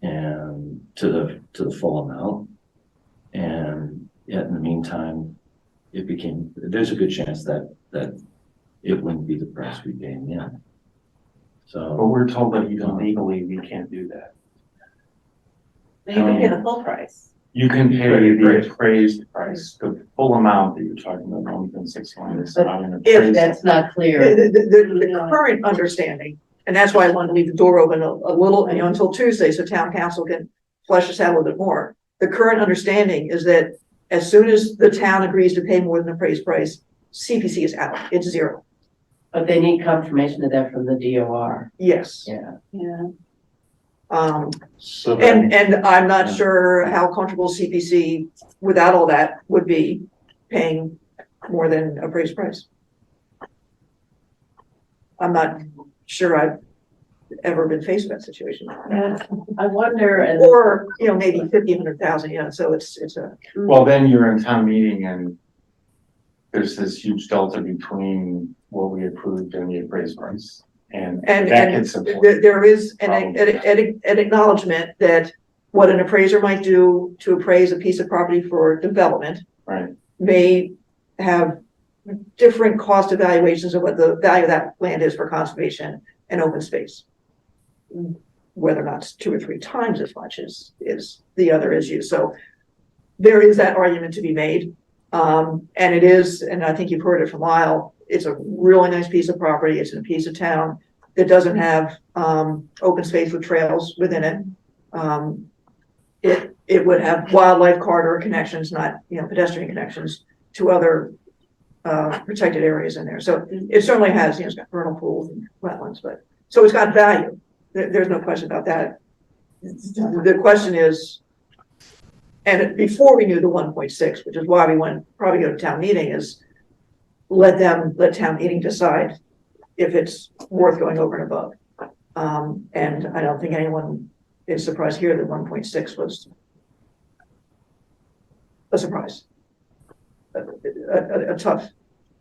and to the full amount, and yet in the meantime, there's a good chance that it wouldn't be the price we pay in the end. But So, we're told that even legally, we can't do that. You can pay the full price. You can pay the appraised price, the full amount that you're talking about, 1.6 million is not an If appraised. That's not clear. The current understanding, and that's why I wanted to leave the door open a little, you know, until Tuesday, so town council can flesh this out a little bit more. The current understanding is that as soon as the town agrees to pay more than the appraised price, CPC is out, it's zero. But they need confirmation of that from the DOR. Yes. Yeah. Yeah. So then, And I'm not Yeah. sure how comfortable CPC, without all that, would be paying more than appraised price. I'm not sure I've ever been faced with that situation. Yeah, I wonder, and Or, you know, maybe 50, 100,000, yeah, so it's a, well, then you're in town meeting and there's this huge delta between what we approved and the appraised price. And that and gets important. there is an acknowledgement that what an appraiser might do to appraise a piece of property for development Right, may have different cost evaluations of what the value of that land is for conservation and open space. Whether or not it's 2 or 3 times as much as is the other issue. So there is that argument to be made. And it is, and I think you've heard it from Lyle, it's a really nice piece of property. It's in a piece of town that doesn't have open space with trails within it. It would have wildlife corridor connections, not, you know, pedestrian connections to other protected areas in there. So it certainly has, you know, it's got vernal pools and wetlands, but so it's got value. There's no question about that. The question is, and before we knew the 1.6, which is why we went probably go to town meeting, is let town meeting decide if it's worth going over and above. And I don't think anyone is surprised here that 1.6 was a surprise. A tough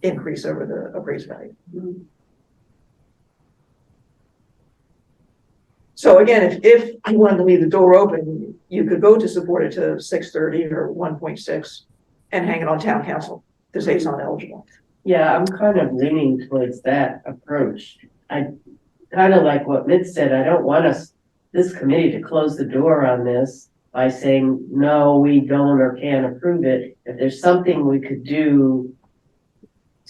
increase over the appraised value. So again, if you wanted to leave the door open, you could vote to support it to 630 or 1.6 and hang it on town council to say it's not eligible. yeah, I'm kind of leaning towards that approach. I kind of like what Mitch said, I don't want this committee to close the door on this by saying, no, we don't or can't approve it. If there's something we could do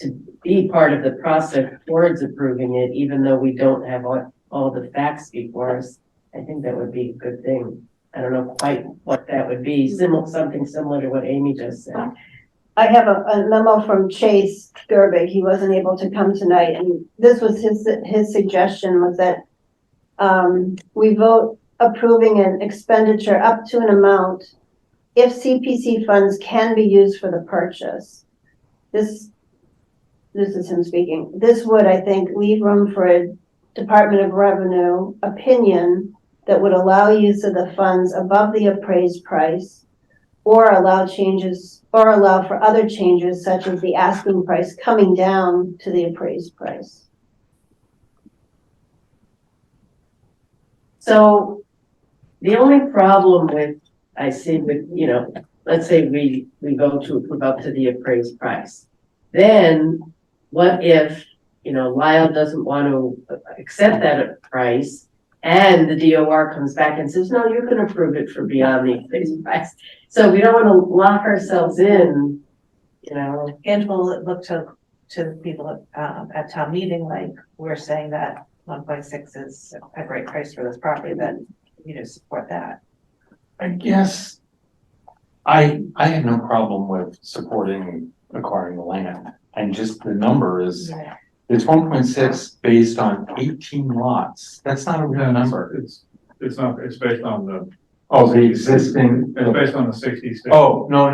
to be part of the process towards approving it, even though we don't have all the facts before us, I think that would be a good thing. I don't know quite what that would be, something similar to what Amy just said. I have a memo from Chase Gerbig. He wasn't able to come tonight, and this was his suggestion was that we vote approving an expenditure up to an amount if CPC funds can be used for the purchase. This is him speaking. This would, I think, leave room for a Department of Revenue opinion that would allow use of the funds above the appraised price, or allow for other changes such as the asking price coming down to the appraised price. So The only problem I see with, let's say we go to approve up to the appraised price. Then what if, Lyle doesn't want to accept that price and the DOR comes back and says, no, you can approve it for beyond the appraised price. So we don't want to lock ourselves in, And we'll look to the people at town meeting, like we're saying that 1.6 is a great price for this property, then, support that. I guess I have no problem with supporting acquiring the land. And just the number is, it's 1.6 based on 18 lots. That's not a real number. It's not, it's based on Oh, the existing. it's based on the 66. Oh, no.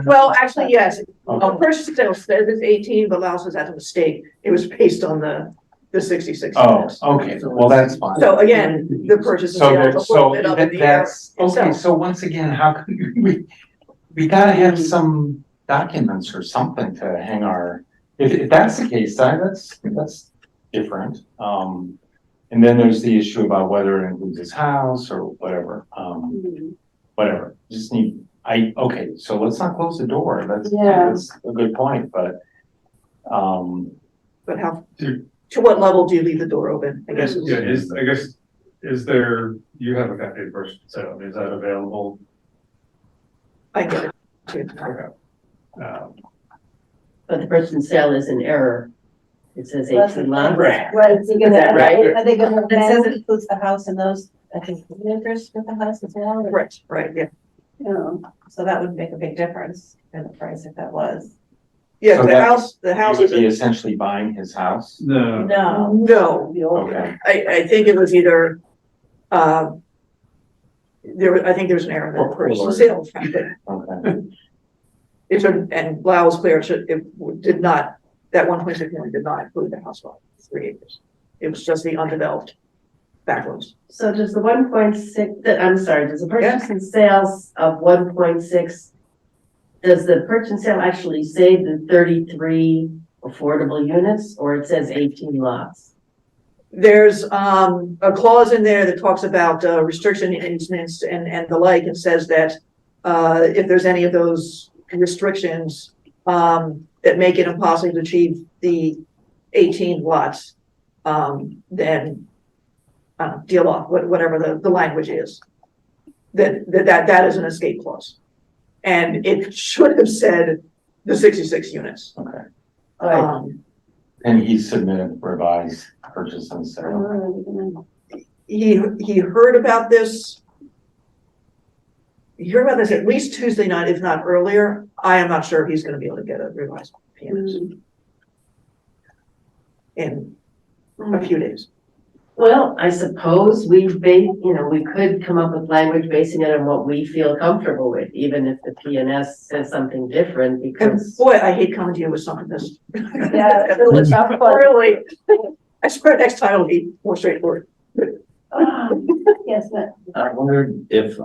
Well, actually, yes, Okay. purchase sale says it's 18, but Lyle says that's a mistake. It was based on the 66 Oh, units. okay, well, that's fine. So again, the purchase and So sale is that, a so little bit up in the air. that's, okay, so once again, how can we gotta have some documents or something to hang our, if that's the case, that's different. And then there's the issue about whether it includes his house or whatever, whatever, just need, okay, so let's not close the door, that's a good point, but, But how, to what level do you leave the door open? I guess. Yeah, is there, you have a copy of first sale, is that available? I get it too. Okay. but the person's sale is in error. It says 18 lots. Right. Right, is he gonna, Is that right? are they gonna? It says it includes the house and those, I think, neighbors with the house as well. Right, yeah. So that would make a big difference in the price if that was. Yeah, So the that- house would is, be essentially buying his house? No, No, no, Okay, I think it was either, I think there's an error in that purchase and sale. okay. It should, and Lyle was clear, it did not, that 1.6 million did not include the house lot, 3 acres. It was just the undeveloped backlands. So does the 1.6, I'm sorry, does the purchase and sales of 1.6, does the purchase and sale actually say the 33 affordable units, or it says 18 lots? There's a clause in there that talks about restriction easements and the like, and says that if there's any of those restrictions that make it impossible to achieve the 18 lots, then deal off, whatever the language is. That is an escape clause. And it should have said the 66 units. Okay, Um, and he submitted revised purchase and sale. he heard about this. He heard about this at least Tuesday night, if not earlier. I am not sure if he's gonna be able to get a revised PNS in a few days. Well, I suppose we could come up with language basing it on what we feel comfortable with, even if the PNS says something different, And because. boy, I hate coming to you with something this. Yeah, it's really tough, but- Really, I swear next time it'll be more straightforward. Yes, but I wondered if,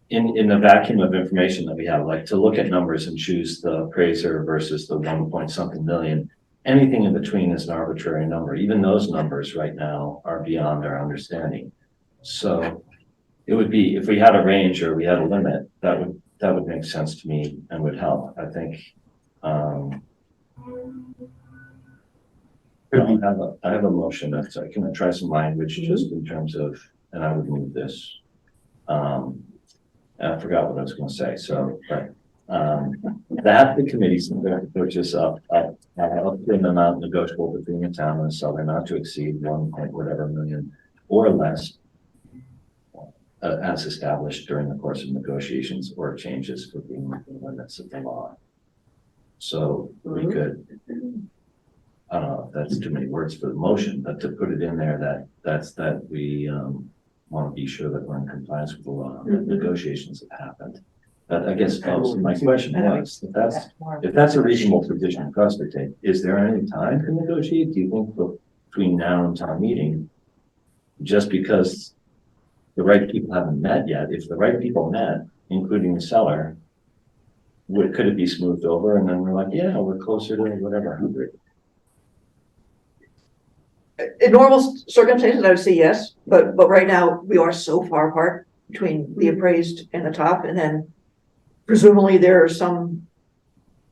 in the vacuum of information that we have, like to look at numbers and choose the appraiser versus the 1 point something million, anything in between is an arbitrary number. Even those numbers right now are beyond our understanding. So it would be, if we had a range or we had a limit, that would make sense to me and would help, I think. I have a motion that's, can I try some language just in terms of, and I would move this. I forgot what I was gonna say, so, but, that the committee's gonna purchase up to an amount negotiable between the town and the seller not to exceed 1 point whatever million or less as established during the course of negotiations or changes within the limits of the law. So we could, I don't know if that's too many words for the motion, but to put it in there that we want to be sure that we're in compliance with the law, that negotiations have happened. But I guess also my question was, if that's a reasonable position for us to take, is there any time to negotiate? Do you think between now and town meeting, just because the right people haven't met yet, if the right people met, including the seller, could it be smoothed over and then we're like, yeah, we're closer to whatever 100? In normal circumstances, I would say yes, but right now we are so far apart between the appraised and the top, and then presumably there's some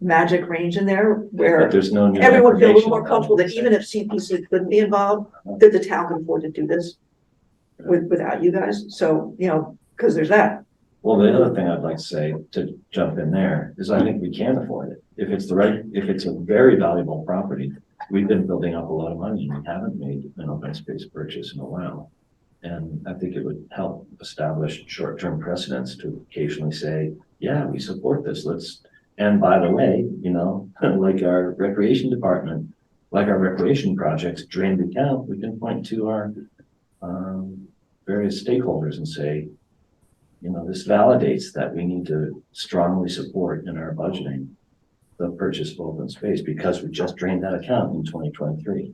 magic range in there But where there's no new everyone feel a little information more about comfortable that it. even if CPC couldn't be involved, that the town can afford to do this without you guys. So, you know, because there's that. Well, the other thing I'd like to say, to jump in there, is I think we can afford it. If it's a very valuable property, we've been building up a lot of money and we haven't made an open space purchase in a while. And I think it would help establish short-term precedents to occasionally say, yeah, we support this, and by the way, you know, like our recreation department, like our recreation projects drain the account, we can point to our various stakeholders and say, you know, this validates that we need to strongly support in our budgeting the purchase of open space because we just drained that account in 2023.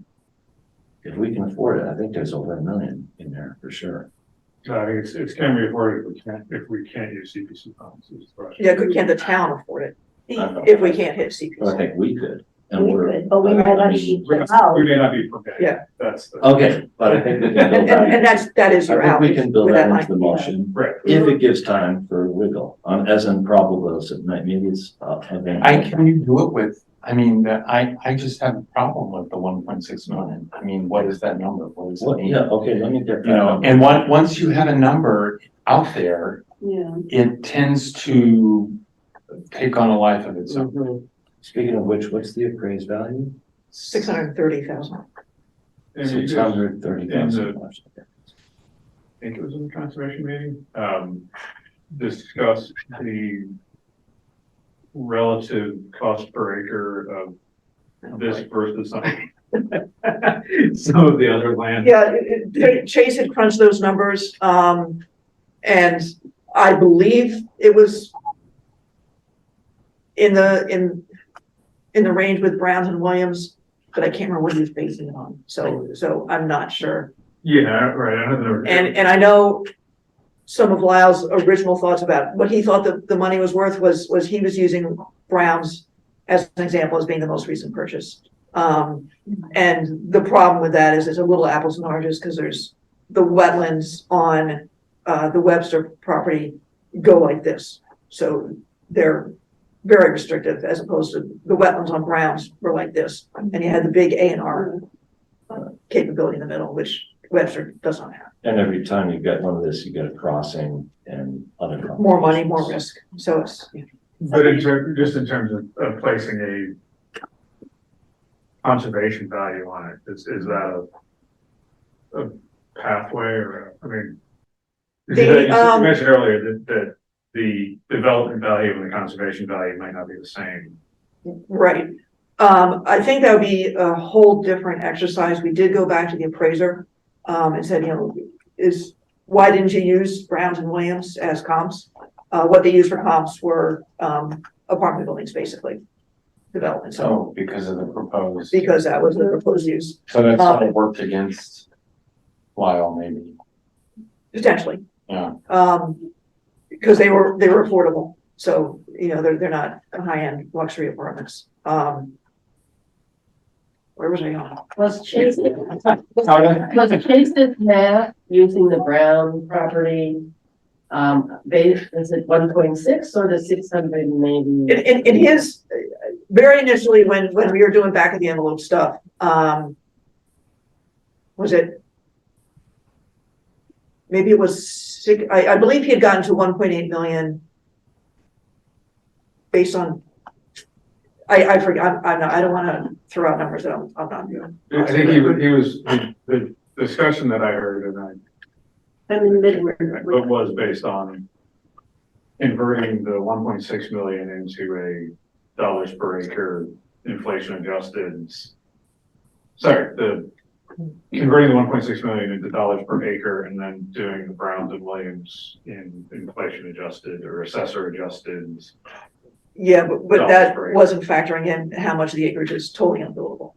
If we can afford it, I think there's over $1 million in there for sure. So I think it's can be afforded if we can't use CPC funds. is the question. Yeah, can the town afford it know. if we can't hit Well, I CPC? think we could. And We we're, could, but we might I not mean, be We out. may not be prepared. Yeah. That's the. okay, but I think we can And, build and that. that is your I out. think we can build with that that into the line. motion Right. if it gives time for wiggle, as improbable as it might, maybe it's. Can you do it with, I mean, I just have a problem with the 1.6 million. I mean, what is that number? What does it Well, mean? yeah, okay, let me get that. You know, and once you have a number out there, Yeah. it tends to take on a life of its own. Mhm. Speaking of which, what's the appraised value? 630,000. And we just, I $630,000. think it was in the conservation meeting, discussed the relative cost per acre of this versus some of the other land. Yeah, Chase had crunched those numbers, and I believe it was in the range with Browns and Williams, but I can't remember what he was basing it on. So I'm not sure. Yeah, right. I don't know. And I know some of Lyle's original thoughts about what he thought the money was worth was he was using Browns as an example as being the most recent purchase. And the problem with that is it's a little apples and oranges because there's the wetlands on the Webster property go like this. So they're very restrictive as opposed to the wetlands on Browns were like this. And you had the big A&R capability in the middle, which Webster does not have. And every time you get one of this, you get a crossing and other. More money, more risk. So it's, But just in terms of placing a conservation value on it, is that a pathway or, I mean, you mentioned earlier that the development value and the conservation value might not be the same. right. I think that would be a whole different exercise. We did go back to the appraiser and said, you know, why didn't you use Browns and Williams as comps? What they used for comps were apartment buildings, basically, development. So So because of the proposed. because that was the proposed use, So that's sort of worked against Lyle, maybe, potentially, yeah. because they were affordable. So, you know, they're not high-end luxury apartments. Where was I going? Was Chase's math using the Brown property, is it 1.6 or the 680? In his, very initially, when we were doing back of the envelope stuff, was it? Maybe it was six, I believe he had gotten to 1.8 million based on, I forget, I don't want to throw out numbers that I'm not doing. I think he was, the discussion that I heard and I'm in it Midward. was based on converting the 1.6 million into a dollars per acre inflation adjusted. Sorry, converting the 1.6 million into dollars per acre and then doing the Browns and Williams in inflation adjusted or assessor adjusted. Yeah, but Dollars that per acre. wasn't factoring in how much of the acreage is totally unbuildable.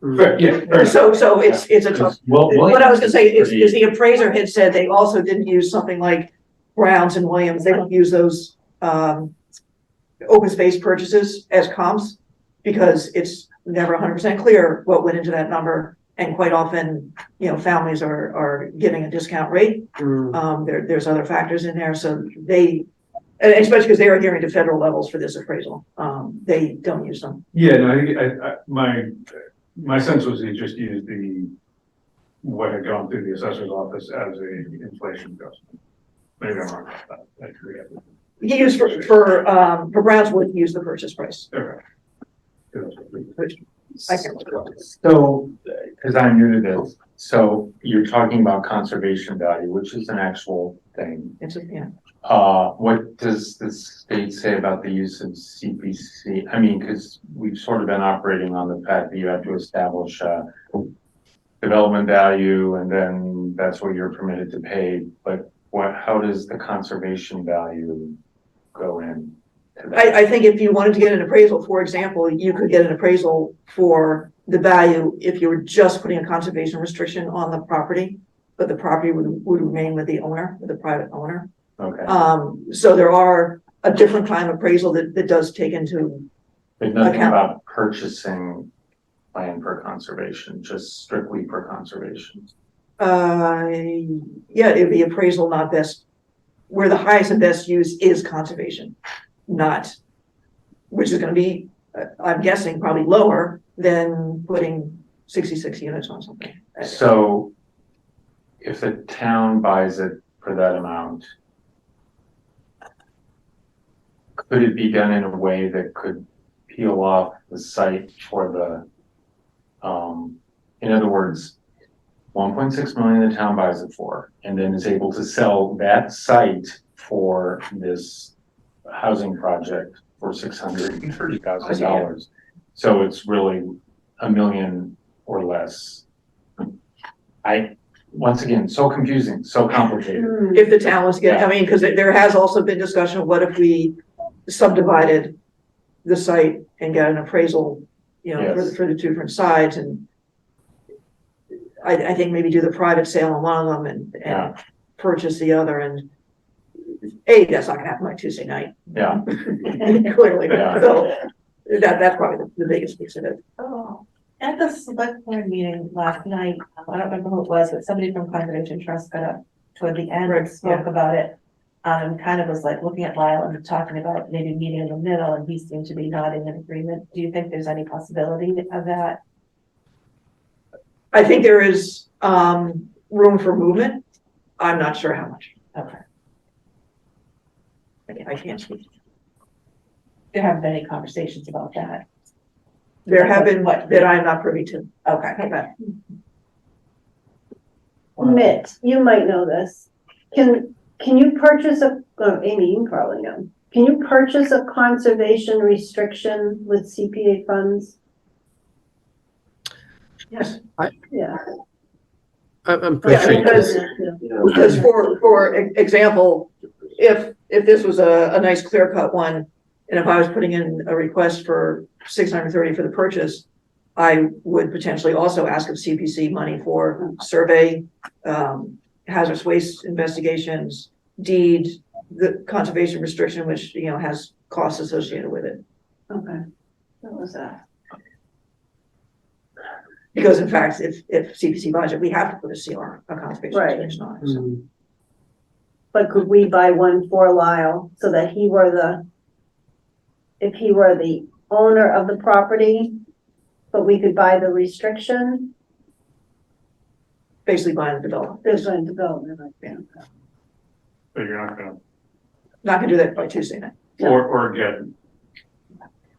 Yeah. So it's a tough. What I was gonna say is the appraiser had said they also didn't use something like Browns and Williams, they don't use those open space purchases as comps because it's never 100% clear what went into that number And quite often, families are giving a discount rate. There's other factors in there, so and especially because they are adhering to federal levels for this appraisal, they don't use them. Yeah, no, I think, my sense was he just used what had gone through the assessor's office as a inflation adjustment. Maybe I'm wrong about that. I forget. He used for Brownswood, he used the purchase price, Okay. which I can't remember. So, because I'm new to this, so you're talking about conservation value, which is an actual thing. Yeah. What does the state say about the use of CPC? I mean, because we've sort of been operating on the fact that you have to establish development value, and then that's what you're permitted to pay. But how does the conservation value go in? I think if you wanted to get an appraisal, for example, you could get an appraisal for the value if you were just putting a conservation restriction on the property, but the property would remain with the owner, with the private owner. Okay. So there are a different kind of appraisal that does take into There's nothing account. about purchasing land for conservation, just strictly for conservation. Yeah, it'd be appraisal, not best, where the highest and best use is conservation, not, which is gonna be, I'm guessing, probably lower than putting 66 units on something. So if the town buys it for that amount, could it be done in a way that could peel off the site for the, in other words, 1.6 million the town buys it for, and then is able to sell that site for this housing project for $630,000. So it's really $1 million or less. Once again, so confusing, so complicated. If the town was getting, I mean, because there has also been discussion of what if we subdivided the site and got an appraisal, Yes. for the two different sides, and I think maybe do the private sale on one of them and Yeah. purchase the other, and that's not gonna happen by Tuesday night. Yeah, Clearly, Yeah. so that's probably the biggest piece of it. Oh, at the select board meeting last night, I don't remember who it was, but somebody from Conservation Trust got up toward the end Right, and spoke about it. Kind of was like looking at Lyle and talking about maybe meeting in the middle, and he seemed to be nodding in agreement. Do you think there's any possibility of that? I think there is room for movement. I'm not sure how much. Okay. I can't speak. There haven't been any conversations about that. There have been What? that I'm not privy to. Okay. Mitt, you might know this. Can you purchase Amy, you probably know. Can you purchase a conservation restriction with CPA funds? Yes. Yeah. I'm pretty sure you can. Because for example, if this was a nice clear cut one, and if I was putting in a request for 630 for the purchase, I would potentially also ask of CPC money for survey, hazardous waste investigations, deed, the conservation restriction, which, has costs associated with it. Okay. What was that? Because in fact, if CPC budget, we have to put a CR, a conservation Right. restriction on it. So. But could we buy one for Lyle so that if he were the owner of the property, but we could buy the restriction? Basically buying the development. There's no development, yeah. But you're not gonna, Not gonna do that by Tuesday night. or get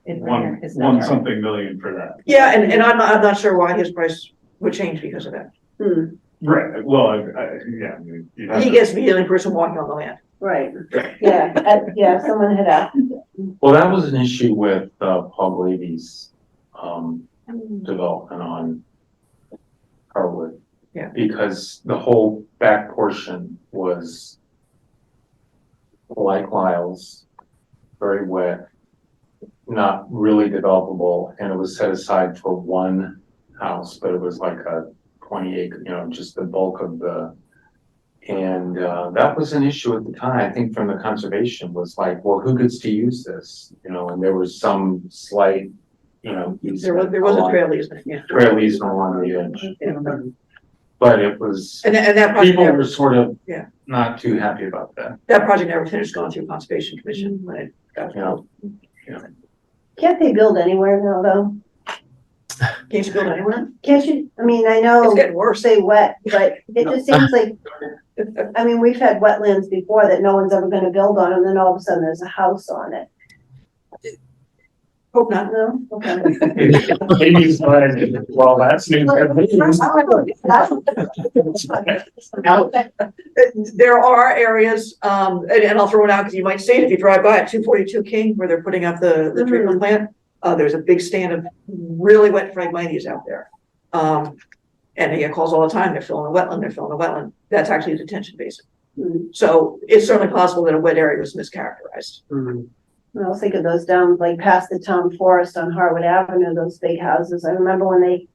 It's one something million for that. Yeah, and I'm not sure why his price would change because of that. Right, well, yeah. I mean, you'd have He to- gets to be the only person walking on the land. Right, yeah, someone had asked. well, that was an issue with Paul Glady's development on Harwood. Yeah. Because the whole back portion was like Lyle's, very wet, not really developable, and it was set aside for one house, but it was like a 20 acre, just the bulk of the, and that was an issue at the time. I think from the conservation was like, well, who gets to use this? And there was some slight you know. There was a trail easement, yeah. Trail easement along the edge. But it was, And that project people never, were sort of Yeah. not too happy about that, that project never finished going through Conservation Commission when it got, you know. Can't they build anywhere now, though? can't you build anywhere? Can't you, I mean, I It's know, getting worse. say wet, but it just seems like, I mean, we've had wetlands before that no one's ever gonna build on, and then all of a sudden there's a house on it. Hope not. No? Okay. Maybe it's not, well, that's new. There are areas, and I'll throw it out because you might see it if you drive by at 242 King, where they're putting up the treatment plant. There's a big stand of really wet Phragmites out there. And they get calls all the time. They're filling a wetland, they're filling a wetland. That's actually a detention basin. So it's certainly possible that a wet area was mischaracterized. I was thinking those down, like past the town forest on Harwood Avenue, those big houses. I remember when they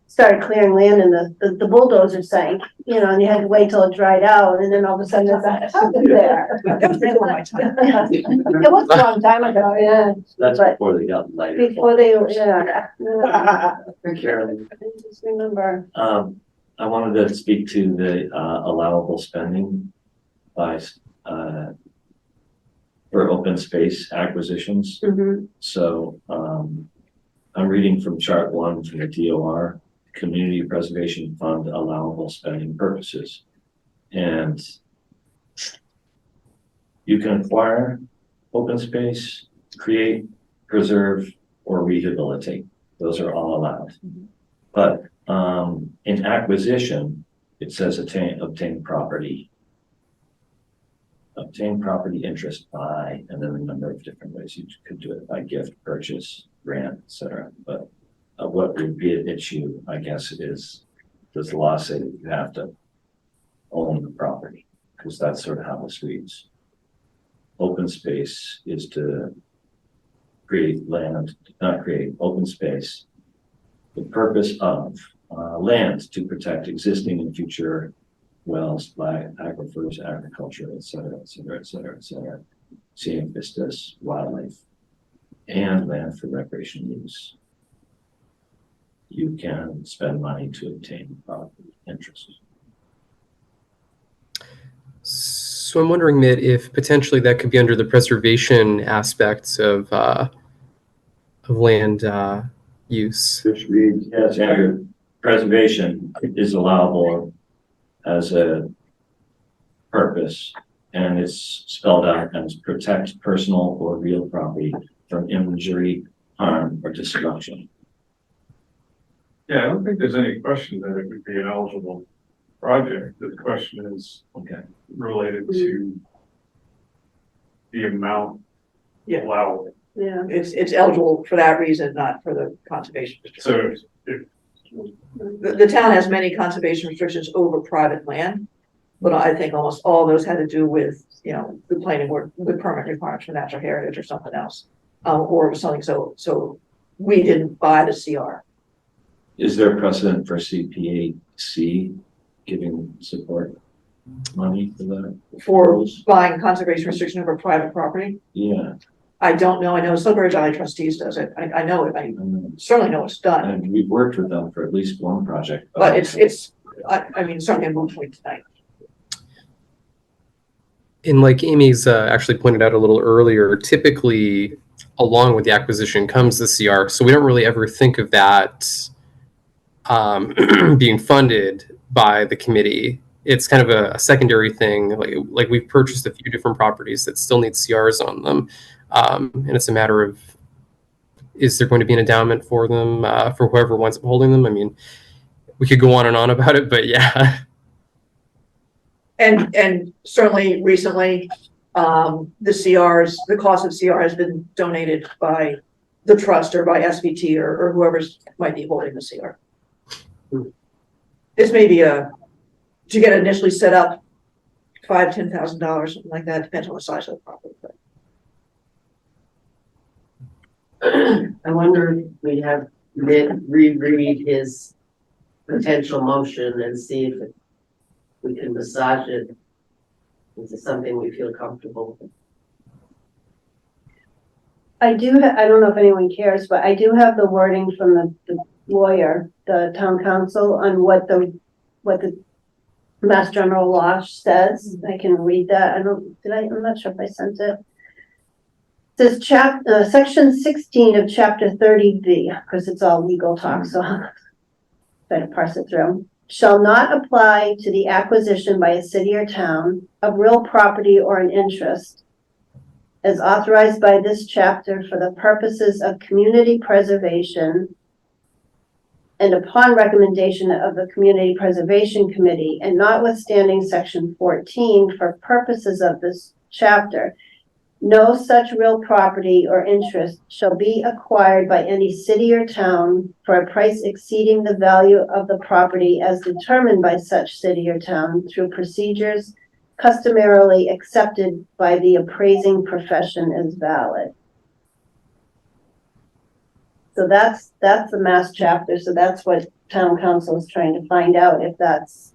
started clearing land and the bulldozer sank, you know, and you had to wait till it dried out, and then all of a sudden there's a house there. That was before my time. It was a long time ago, yeah. That's But before they got lighter. before they, yeah. I Carolyn. just remember. I wanted to speak to the allowable spending by for open space acquisitions. Mhm. So I'm reading from chart 1 from the DOR, Community Preservation Fund allowable spending purposes. And you can acquire open space, create, preserve, or rehabilitate. Those are all allowed. But in acquisition, it says obtain property. Obtain property interest by, and then a number of different ways you could do it by gift, purchase, grant, etc. But what would be an issue, I guess, is does the law say that you have to own the property? Because that's sort of how this reads. Open space is to create land, not create open space. The purpose of land to protect existing and future wells, aquifers, agriculture, et cetera, et cetera, et cetera, et cetera. Scenic vistas, wildlife, and land for recreational use. You can spend money to obtain property interest. So I'm wondering, Mitt, if potentially that could be under the preservation aspects of land use. Which reads, yes, Andrew, preservation is allowable as a purpose, and it's spelled out as protect personal or real property from injury, harm, or destruction. Yeah, I don't think there's any question that it would be an eligible project. The question is Okay. related to the amount Yeah. allowable. Yeah. It's eligible for that reason, not for the conservation restriction. So if The town has many conservation restrictions over private land, but I think almost all those had to do with, you know, the planning board, the permit requirements for natural heritage or something else. Or it was something, so we didn't buy the CR. Is there a precedent for CPAC giving support money for that? For buying conservation restriction over private property. Yeah, I don't know, I know Sudbury Valley Trustees does it, I know it, I certainly know it's done, and we've worked with them for at least one project. but I mean, certainly a moot point tonight. And like Amy's actually pointed out a little earlier, typically along with the acquisition comes the CR. So we don't really ever think of that being funded by the committee. It's kind of a secondary thing. Like we've purchased a few different properties that still need CRs on them. And it's a matter of, is there going to be an endowment for them, for whoever winds up holding them? I mean, we could go on and on about it, but yeah. And certainly recently, the cost of CR has been donated by the trust or by SVT or whoever's might be holding the CR. This may be to get initially set up, $5,000-$10,000, something like that, depends on the size of the property. But I wonder if we have Mitt reread his potential motion and see if we can massage it into something we feel comfortable with. I don't know if anyone cares, but I do have the wording from the lawyer, the town council, on what the Mass General Law says. I can read that. I'm not sure if I sent it. It says section 16 of chapter 30B, because it's all legal talk, so I'll try to parse it through. Shall not apply to the acquisition by a city or town of real property or an interest as authorized by this chapter for the purposes of community preservation and upon recommendation of the Community Preservation Committee, and notwithstanding section 14 for purposes of this chapter, no such real property or interest shall be acquired by any city or town for a price exceeding the value of the property as determined by such city or town through procedures customarily accepted by the appraising profession as valid. So that's the Mass chapter. So that's what town council is trying to find out, if that's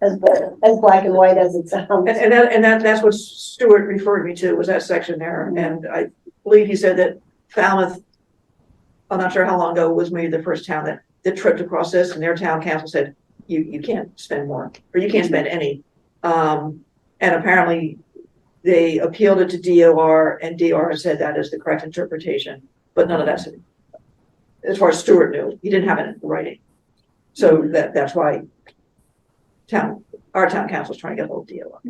as black and white as it sounds. And that's what Stuart referred me to, was that section there, and I believe he said that Falmouth, I'm not sure how long ago, was maybe the first town that tripped across this, and their town council said, you can't spend more, or you can't spend any. And apparently they appealed it to DOR, and DOR said that is the correct interpretation, but none of that's, as far as Stuart knew, he didn't have it in writing. So that's why our town council is trying to get a hold of DOR.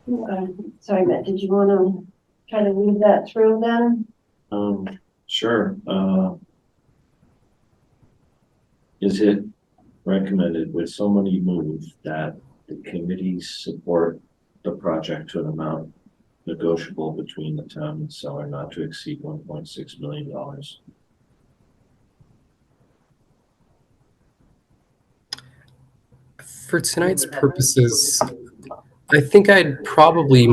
Yeah. Sorry, Matt, did you want to try to read that through then? Sure. Is it recommended with so many moves that the committees support the project to an amount negotiable between the town and seller not to exceed $1.6 million? For tonight's purposes, I think I'd probably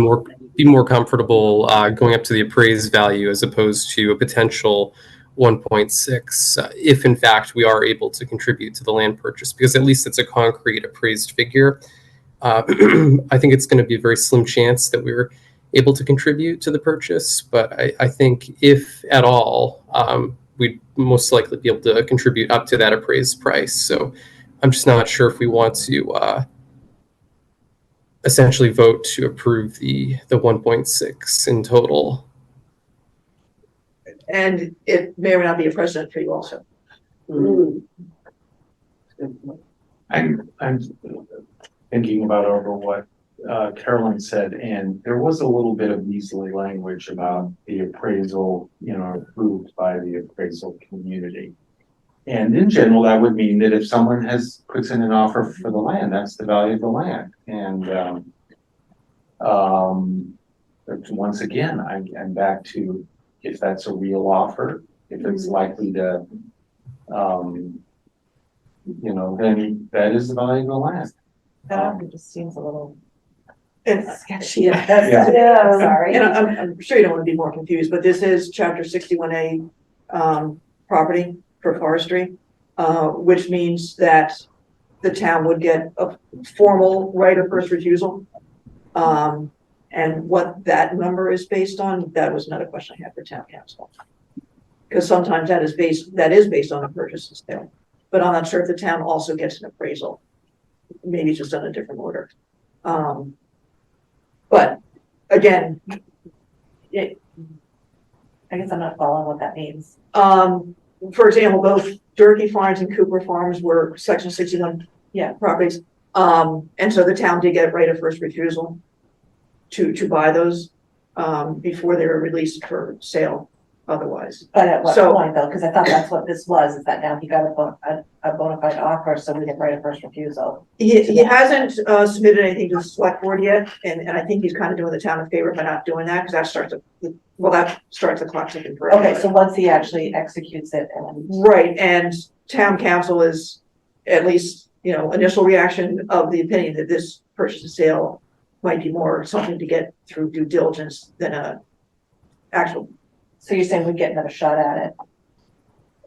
be more comfortable going up to the appraised value as opposed to a potential 1.6 if in fact we are able to contribute to the land purchase, because at least it's a concrete appraised figure. I think it's going to be a very slim chance that we're able to contribute to the purchase, but I think if at all, we'd most likely be able to contribute up to that appraised price. So I'm just not sure if we want to essentially vote to approve the 1.6 in total. And it may or may not be a precedent for you also. I'm thinking about over what Carolyn said, and there was a little bit of measly language about the appraisal, approved by the appraisal community. And in general, that would mean that if someone puts in an offer for the land, that's the value of the land. And once again, I'm back to, if that's a real offer, if it's likely to, then that is the value of the land. That just seems a little sketchy. Yeah. Sorry. And I'm sure you don't want to be more confused, but this is chapter 61A property for forestry, which means that the town would get a formal right of first refusal. And what that number is based on, that was another question I had for town council. Because sometimes that is based on a purchase and sale, but I'm not sure if the town also gets an appraisal. Maybe it's just on a different order. But again, I guess I'm not following what that means. for example, both Durkee Farms and Cooper Farms were section 61 properties. And so the town did get right of first refusal to buy those before they were released for sale otherwise. But at what So- point though? Because I thought that's what this was, is that now he got a bona fide offer, so we get right of first refusal. He hasn't submitted anything to the select board yet, and I think he's kind of doing the town a favor by not doing that, because that starts the clock ticking for Okay, everybody. so once he actually executes it and. Right, and town council is at least, initial reaction of the opinion that this purchase and sale might be more something to get through due diligence than a actual, So you're saying we get another shot at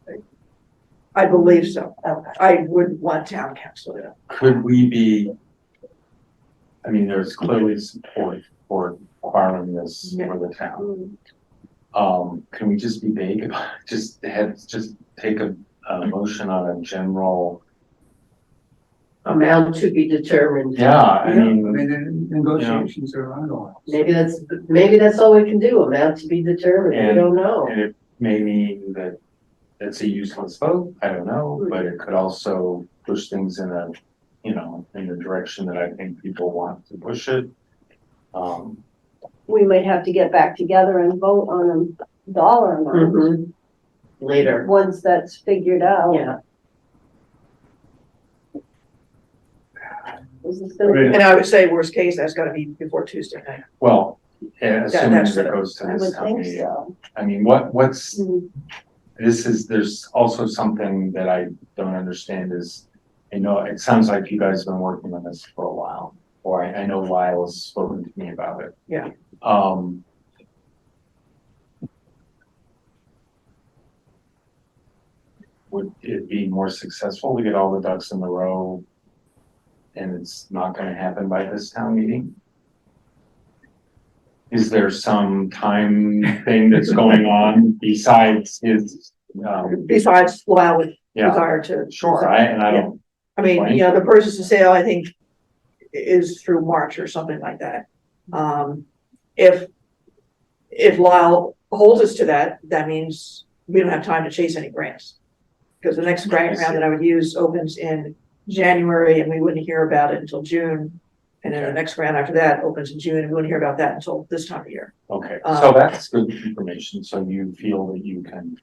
it? I believe so. Okay. I would want town council to. Could we be, there's clearly support for acquiring this for the town. Can we just be vague about, just take a motion on a general, Amount to be determined. yeah, I I mean, mean, negotiations are ongoing. Maybe that's all we can do, amount to be determined, we And- don't know. and it may mean that it's a useless vote, I don't know, but it could also push things in a, in the direction that I think people want to push it. We might have to get back together and vote on a dollar amount, Mhm. Later, once that's figured out. yeah. Is this gonna be- Right. And I would say worst case, that's gotta be before Tuesday night. Well, assuming that's that the- it goes to I this would town think meeting. so. I mean, what's, Mhm. there's also something that I don't understand is, it sounds like you guys have been working on this for a while, or I know Lyle has spoken to me about it. Yeah. Would it be more successful to get all the ducks in the row and it's not gonna happen by this town meeting? Is there some time thing that's going on besides his, Besides Lyle's yeah, desire to. sure, I don't, I mean, the purchase and sale, I think, is through March or something like that. If Lyle holds us to that, that means we don't have time to chase any grants. Because the next grant round that I would use opens in January and we wouldn't hear about it until June. And then the next grant after that opens in June and we wouldn't hear about that until this time of year. okay, so that's good information, so you feel that you can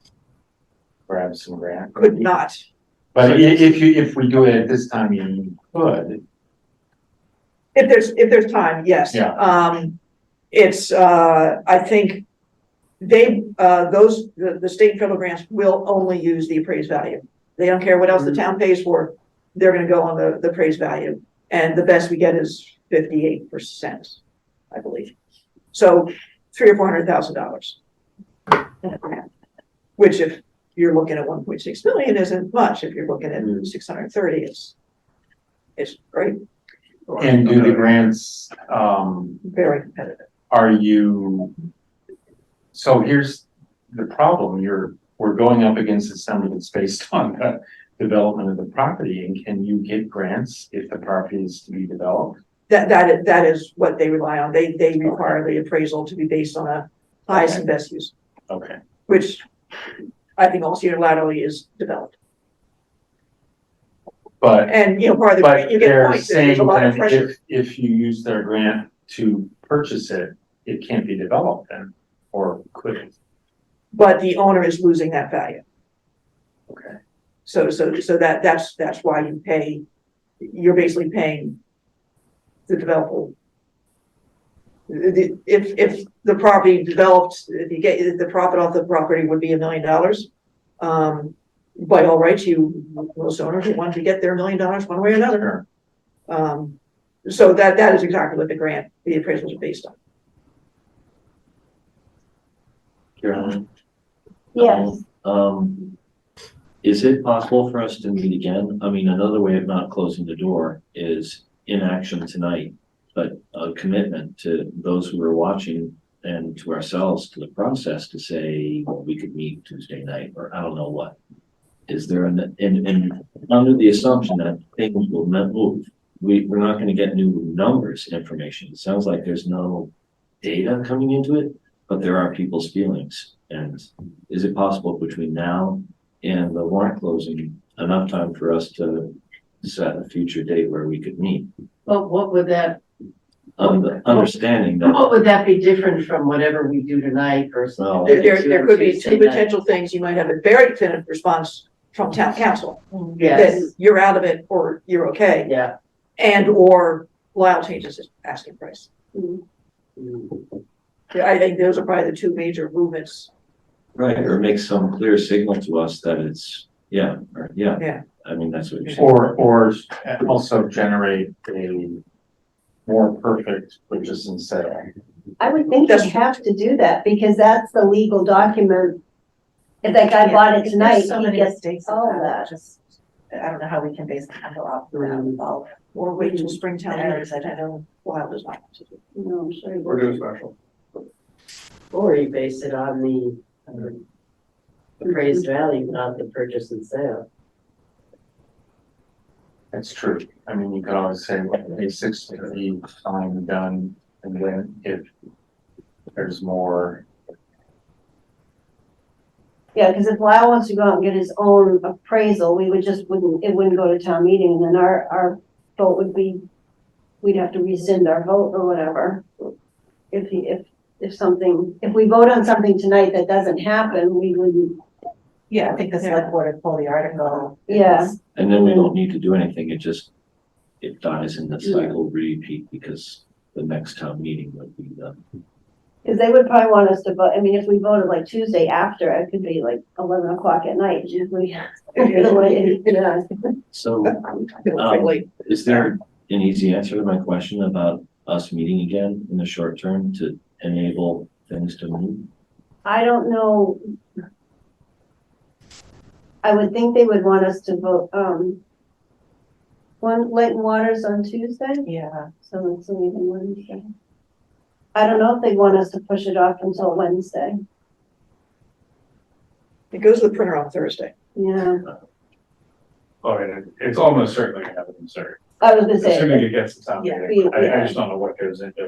grab some grant? Could not. But if we do it at this time, you could, If there's time, yes. Yeah. It's, I think the state and federal grants will only use the appraised value. They don't care what else the town pays for. They're gonna go on the appraised value. And the best we get is 58%, I believe. So $300,000 or $400,000. Which if you're looking at 1.6 million isn't much. If you're looking at 630, it's great, and do the grants, very competitive. So here's the problem, we're going up against a number that's based on the development of the property, and can you get grants if the property is to be developed? That is what they rely on. They require the appraisal to be based on a highest and best use, Okay, which I think also unilaterally is developed. but, And, part of the, but you get they're points, saying there's a lot of that pressure. if you use their grant to purchase it, it can't be developed then, or could it? But the owner is losing that value. Okay, So that's why you pay, you're basically paying the developer. If the property developed, if you get, the profit off the property would be $1 million. By all rights, most owners want to get their $1 million one way or another. So that is exactly what the appraisals are based on. Carolyn? Yes, Is it possible for us to meet again? I mean, another way of not closing the door is inaction tonight, but a commitment to those who are watching and to ourselves, to the process, to say, well, we could meet Tuesday night, or I don't know what. Is there and under the assumption that things will not move, we're not gonna get new numbers, information. It sounds like there's no data coming into it, but there are people's feelings. And is it possible between now and the warrant closing, enough time for us to set a future date where we could meet? Well, what would that Understanding that, What would that be different from whatever we do tonight versus? No. There could be Tuesday two night? potential things. You might have a very definitive response from town council. Yes, That you're out of it or you're okay. yeah. And or Lyle changes his asking price. Yeah, I think those are probably the two major movements. right, or make some clear signal to us that it's, yeah. Yeah. I mean, that's what you're saying. or also generate a more perfect purchase and sale. I would think you'd have to do that because that's the legal document. If that guy bought it tonight, So he many gets mistakes all about it, that. just I don't know how we can base the handle off of that with all. Or wait till Springtown, Areas, I know Wild is not. No, I'm sure. Or do a special. Or you base it on the appraised value, not the purchase and sale. That's true. I mean, you could always say, well, hey, 650, fine, done, and then if there's more, Yeah, because if Lyle wants to go out and get his own appraisal, we would just it wouldn't go to town meeting, and then our vote would be, we'd have to rescind our vote or whatever. If we vote on something tonight that doesn't happen, we wouldn't, Yeah, I think the select board would pull the article. yeah. And then we don't need to do anything, it dies in the cycle repeat because the next town meeting would be the. Because they would probably want us to vote, I mean, if we voted like Tuesday after, it could be like 11 o'clock at night, usually. Yeah. So, is there an easy answer to my question about us meeting again in the short term to enable things to move? I don't know. I would think they would want us to vote, Light and Water's on Tuesday, Yeah, so it's even Wednesday. I don't know if they want us to push it off until Wednesday. It goes to the printer on Thursday. Yeah, Oh, and it's almost certainly gonna have an insert, I was gonna assuming say, it gets to town Yeah. meeting. I just don't know what goes into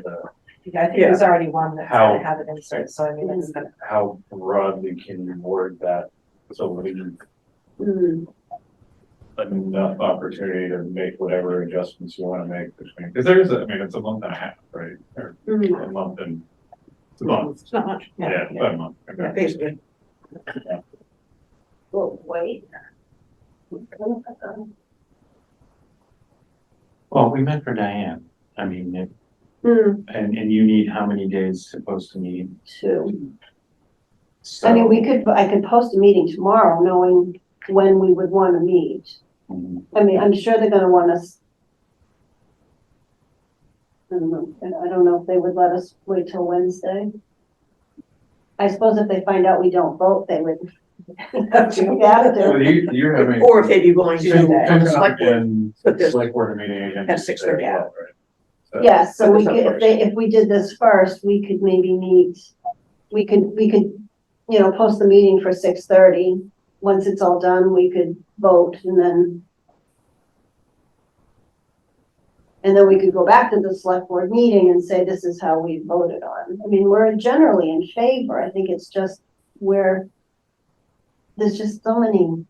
I think there's already one that's How- gonna have an insert, so I mean, it's gonna. how broadly can you word that, so we need mm, enough opportunity to make whatever adjustments you wanna make between, because there is, it's a month and a half, right? Or mm. a month and, it's a month, It's not much. yeah, about a month. Okay. Yeah, basically. Well, wait. well, we meant for Diane. I mean, Hmm, and you need how many days supposed to meet? two. So, I mean, I could post a meeting tomorrow, knowing when we would want to meet. Mhm. I mean, I'm sure they're gonna want us. I don't know, I don't know if they would let us wait till Wednesday. I suppose if they find out we don't vote, they would. have to. So you're having. Or if they'd be willing to, Tuesday. select board And put this- select board meeting again. At 6:30. as well, right? So- Yeah, so Put we this up could, first. if we did this first, we could maybe meet, we could, post the meeting for 6:30. Once it's all done, we could vote and then we could go back to the select board meeting and say, this is how we voted on. I mean, we're generally in favor. I think it's just there's just so many.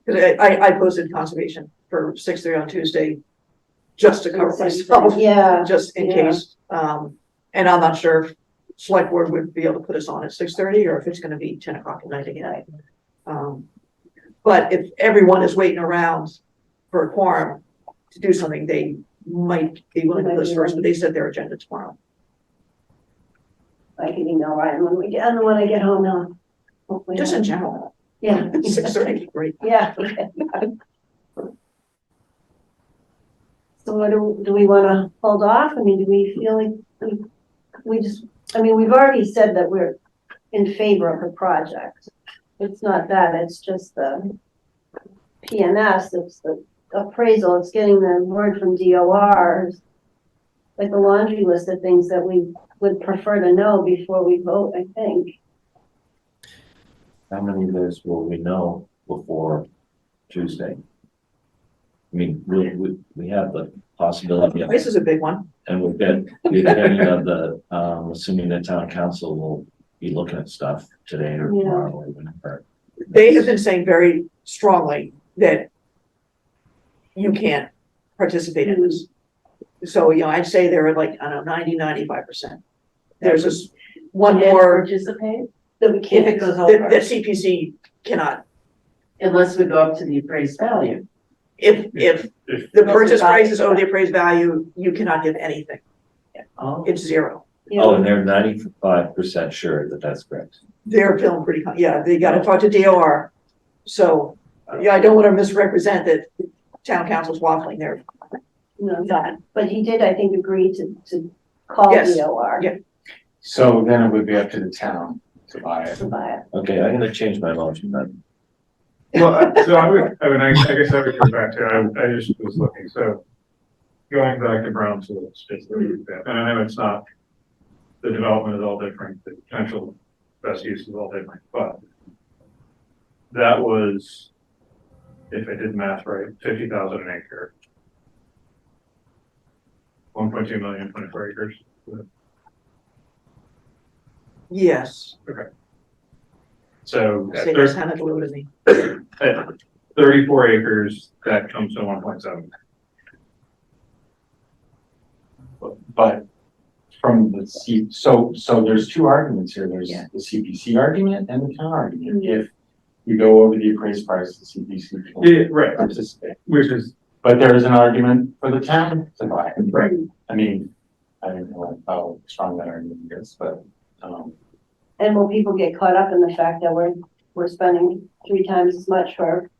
because I posted conservation for 6:30 on Tuesday, just to cover myself, Yeah, just in Yeah. case. And I'm not sure if select board would be able to put us on at 6:30 or if it's gonna be 10 o'clock at night again. But if everyone is waiting around for a quorum to do something, they might be willing to put us first, but they said their agenda tomorrow. I can email Ryan when I get home now. Hopefully Just not. in general, Yeah. 6:30, great. Yeah. So what do we wanna hold off? I mean, do we feel like we've already said that we're in favor of the project. It's not that, it's just the PNS, it's the appraisal, it's getting the word from DOR. Like a laundry list of things that we would prefer to know before we vote, I think. How many of those will we know before Tuesday? I mean, we have the possibility of, This is a big one. and we'll get the, assuming the town council will be looking at stuff today or Yeah. tomorrow or whenever. They have been saying very strongly that you can't participate in this. So, I'd say they're at like, I don't know, 95%. There's this one more Participate, That we if can't. it goes that over, CPC cannot. unless we go up to the appraised value. If If- the purchase price is over the appraised value, you cannot give anything. Oh, It's zero. Oh, and they're 95% sure that that's correct. They're feeling pretty, yeah, they gotta talk to DOR. So, I don't wanna misrepresent that town council's waffling there. No, but he did, I think, agree to call Yes. DOR. Yeah. So then it would be up to the town to buy it. To buy it. Okay, I'm gonna change my motion then. Well, so I guess I would go back to, I just was looking, so going back to Brownsville, it's just, and I know it's not, the development is all different, the potential best use is all different, but that was, if I did math right, 50,000 an acre. 1.2 million, 24 acres. Yes, So at say that's how much it would be. 34 acres, that comes to 1.7. But from the so there's two arguments here. There's Yeah. the CPC argument and the town argument. If you go over the appraised price, the CPC can Yeah, right, participate. which is, But there is an argument for the town to buy it. right, I mean, I don't know how strong that argument is, but, And will people get caught up in the fact that we're spending 3 times as much for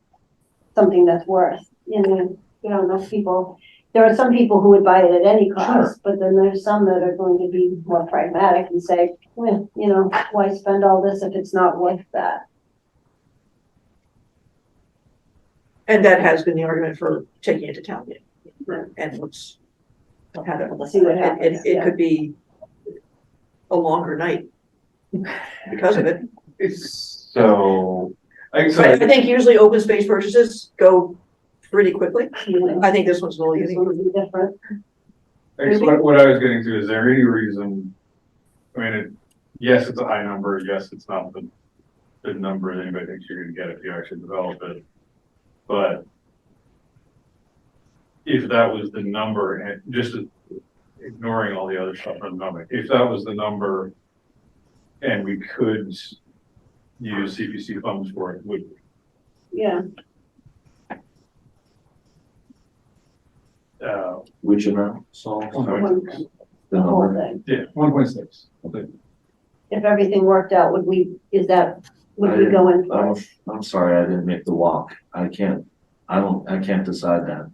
something that's worth, those people, there are some people who would buy it at any cost, but then there's some that are going to be more pragmatic and say, well, why spend all this if it's not worth that? And that has been the argument for taking it to town meeting. Right. And let's see what happens, It yeah. could be a longer night because of it. so, I, But I think usually open space purchases go pretty quickly. You I think this one's a little This easy. one would be different. I guess what I was getting to, is there any reason, I mean, yes, it's a high number, yes, it's not the number that anybody thinks you're gonna get if you actually develop it. But if that was the number, and just ignoring all the other stuff on the number, if that was the number and we could use CPC funds for it, would we? Yeah, Which amount, Saul? one- The the whole number? thing. Yeah, 1.6. If everything worked out, would we go in for it? I'm sorry, I didn't make the walk. I can't decide that.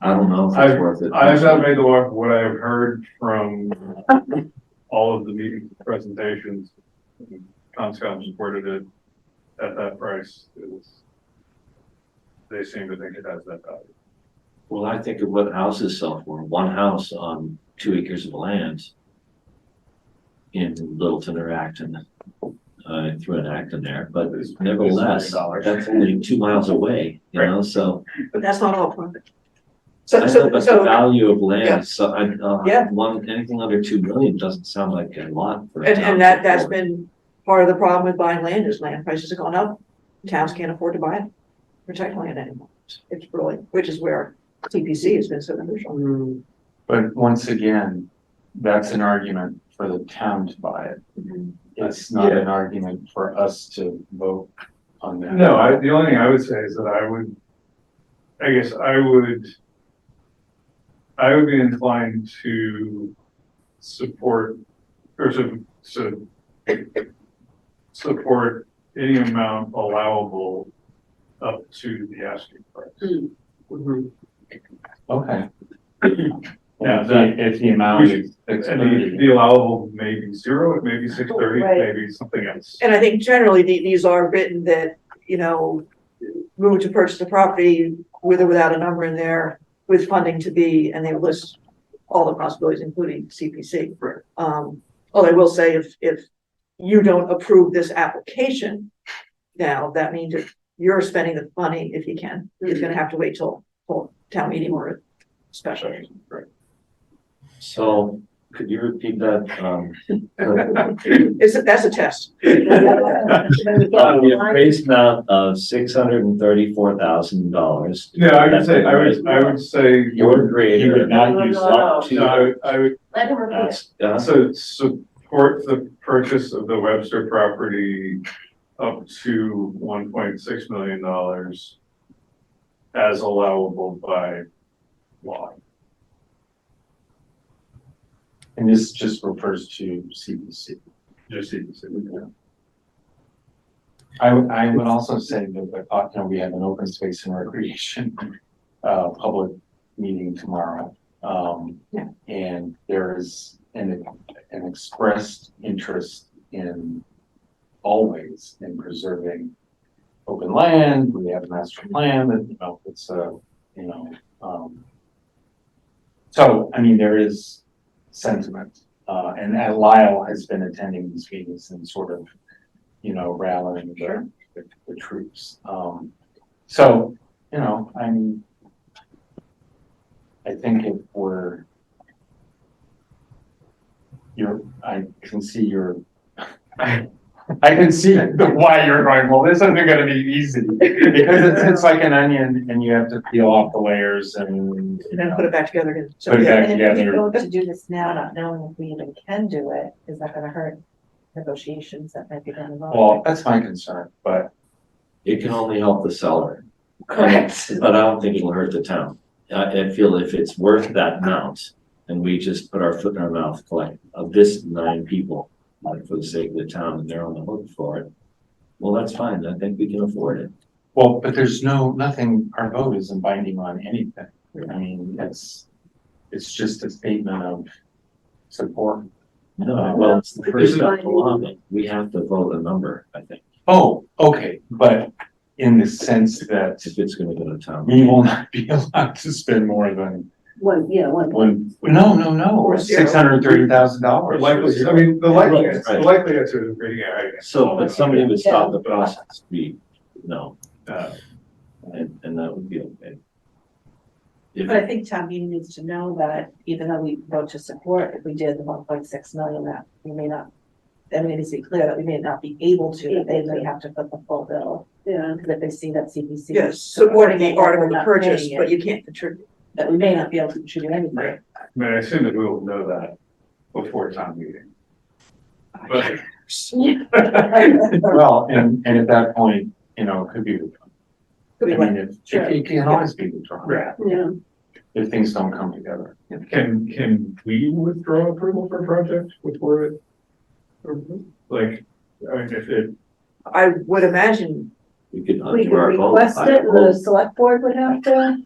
I don't know if it's worth it. I have not made the walk. What I've heard from all of the meeting presentations, Conscom supported it at that price. They seem to think it has that value. Well, I think of what houses sell for. One house on 2 acres of land in Littleton or Acton. I threw an Acton there, but nevertheless, $1 that's only 2 miles away, so. But that's not all profit. I know, but the So, value of yeah. land, so Yeah. anything under 2 million doesn't sound like a lot for a and town. that's been part of the problem with buying land is land prices have gone up. Towns can't afford to buy it, protect land anymore. It's really, which is where TPC has been so crucial. but once again, that's an argument for the town to buy it. It's not an argument for us to vote on that. No, the only thing I would say is that I would be inclined to support, or to support any amount allowable up to the asking price. Okay. Yeah, If the amount is And 630. the allowable may be 0, it may be 630, Right. maybe something else. And I think generally these are written that, move to purchase the property with or without a number in there, with funding to be, and they list all the possibilities, including CPC. Right. Although I will say if you don't approve this application now, that means if you're spending the money, if you can, it's gonna have to wait till town meeting or a special. Right. So, could you repeat that, That's a test. the appraised amount of $634,000. No, I would say. You would agree. You would not use up to. No, I would Let him repeat it. So support the purchase of the Webster property up to $1.6 million as allowable by law. And this just refers to CPC. Just see. I would also say that, we have an open space and recreation, public meeting tomorrow. And there is an expressed interest in always in preserving open land, we have a master plan that, it's so, I mean, there is sentiment, and Lyle has been attending these meetings and sort of, rallying the troops. So, I mean, I think if I can see I can see why you're going, well, this isn't gonna be easy, because it's like an onion and you have to peel off the layers and. And then put it back together again. So, Put it yeah, back And if we together. go to do this now, not knowing if we even can do it, is that gonna hurt negotiations that might be done involved? Well, that's my concern, but It can only help the seller, Correct. but I don't think it'll hurt the town. I feel if it's worth that amount, and we just put our foot in our mouth, collect of this 9 people, like for the sake of the town, and they're on the hook for it. Well, that's fine. I think we can afford it. Well, but there's nothing, our vote isn't binding on anything. I mean, it's just a statement of support. No, well, it's the first step along it. We have to vote a number, I think, Oh, okay, but in the sense that if it's gonna go to town. we will not be allowed to spend more than One. no, Or zero. $630,000. Likely, I mean, the likely, Right. the likely answer is, yeah. So, but somebody would stop the process, no, Uh, and that would be okay. If, But I think town meeting needs to know that even though we vote to support, if we did the 1.6 million, that we may not, I mean, it needs to be clear that we may not be able to, that they may have to put the full bill. Yeah. Because if they see that CPC. Yes, supporting the article We're of not purchase, paying it, but you can't contribute. that we may not be able to contribute anything. I mean, I assume that we will know that before town meeting. But. Well, and at that point, it could be, Could be I like, mean, it can always be withdrawn. Yeah. Yeah. If things don't come together. Can we withdraw approval for a project before it? Like, I mean, if it, I would imagine, we could We undo could our vote. request it, and the select board would have to.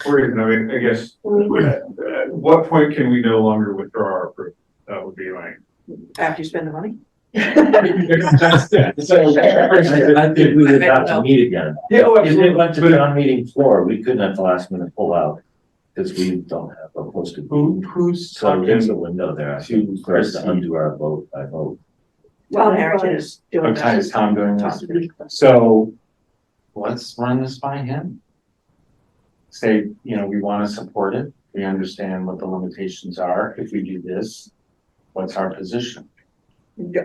or even, I mean, I guess, at what point can we no longer withdraw our approval? That would be like. after you spend the money. That's it. I think we would have to meet again. Yeah, oh, If it went to absolutely. town meeting floor, we couldn't at the last minute pull out, because we don't have a posted. Who's So there's a talking? window there, I think, for us to undo our vote by vote. Tom Harrington is doing What is that. Tom doing this? Tom. So let's run this by him. Say, we want to support it. We understand what the limitations are. If we do this, what's our position?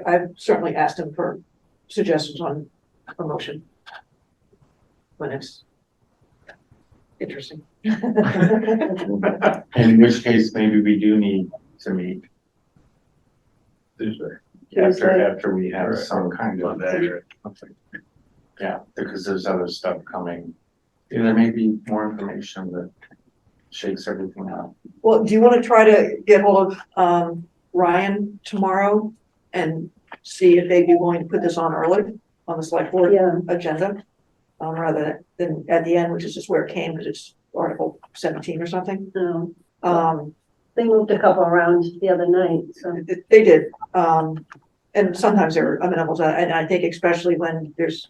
I've certainly asked him for suggestions on a motion. When it's interesting. In which case, maybe we do need to meet Tuesday. after we have Right. some kind of. Yeah, because there's other stuff coming. And there may be more information that shakes everything out. Well, do you want to try to get hold of, Ryan tomorrow and see if they'd be willing to put this on early on the select board Yeah. agenda? Rather than at the end, which is just where it came, because it's Article 17 or something. No, Um, they moved a couple around the other night, so. they did, and sometimes they're amenable to that, and I think especially when there's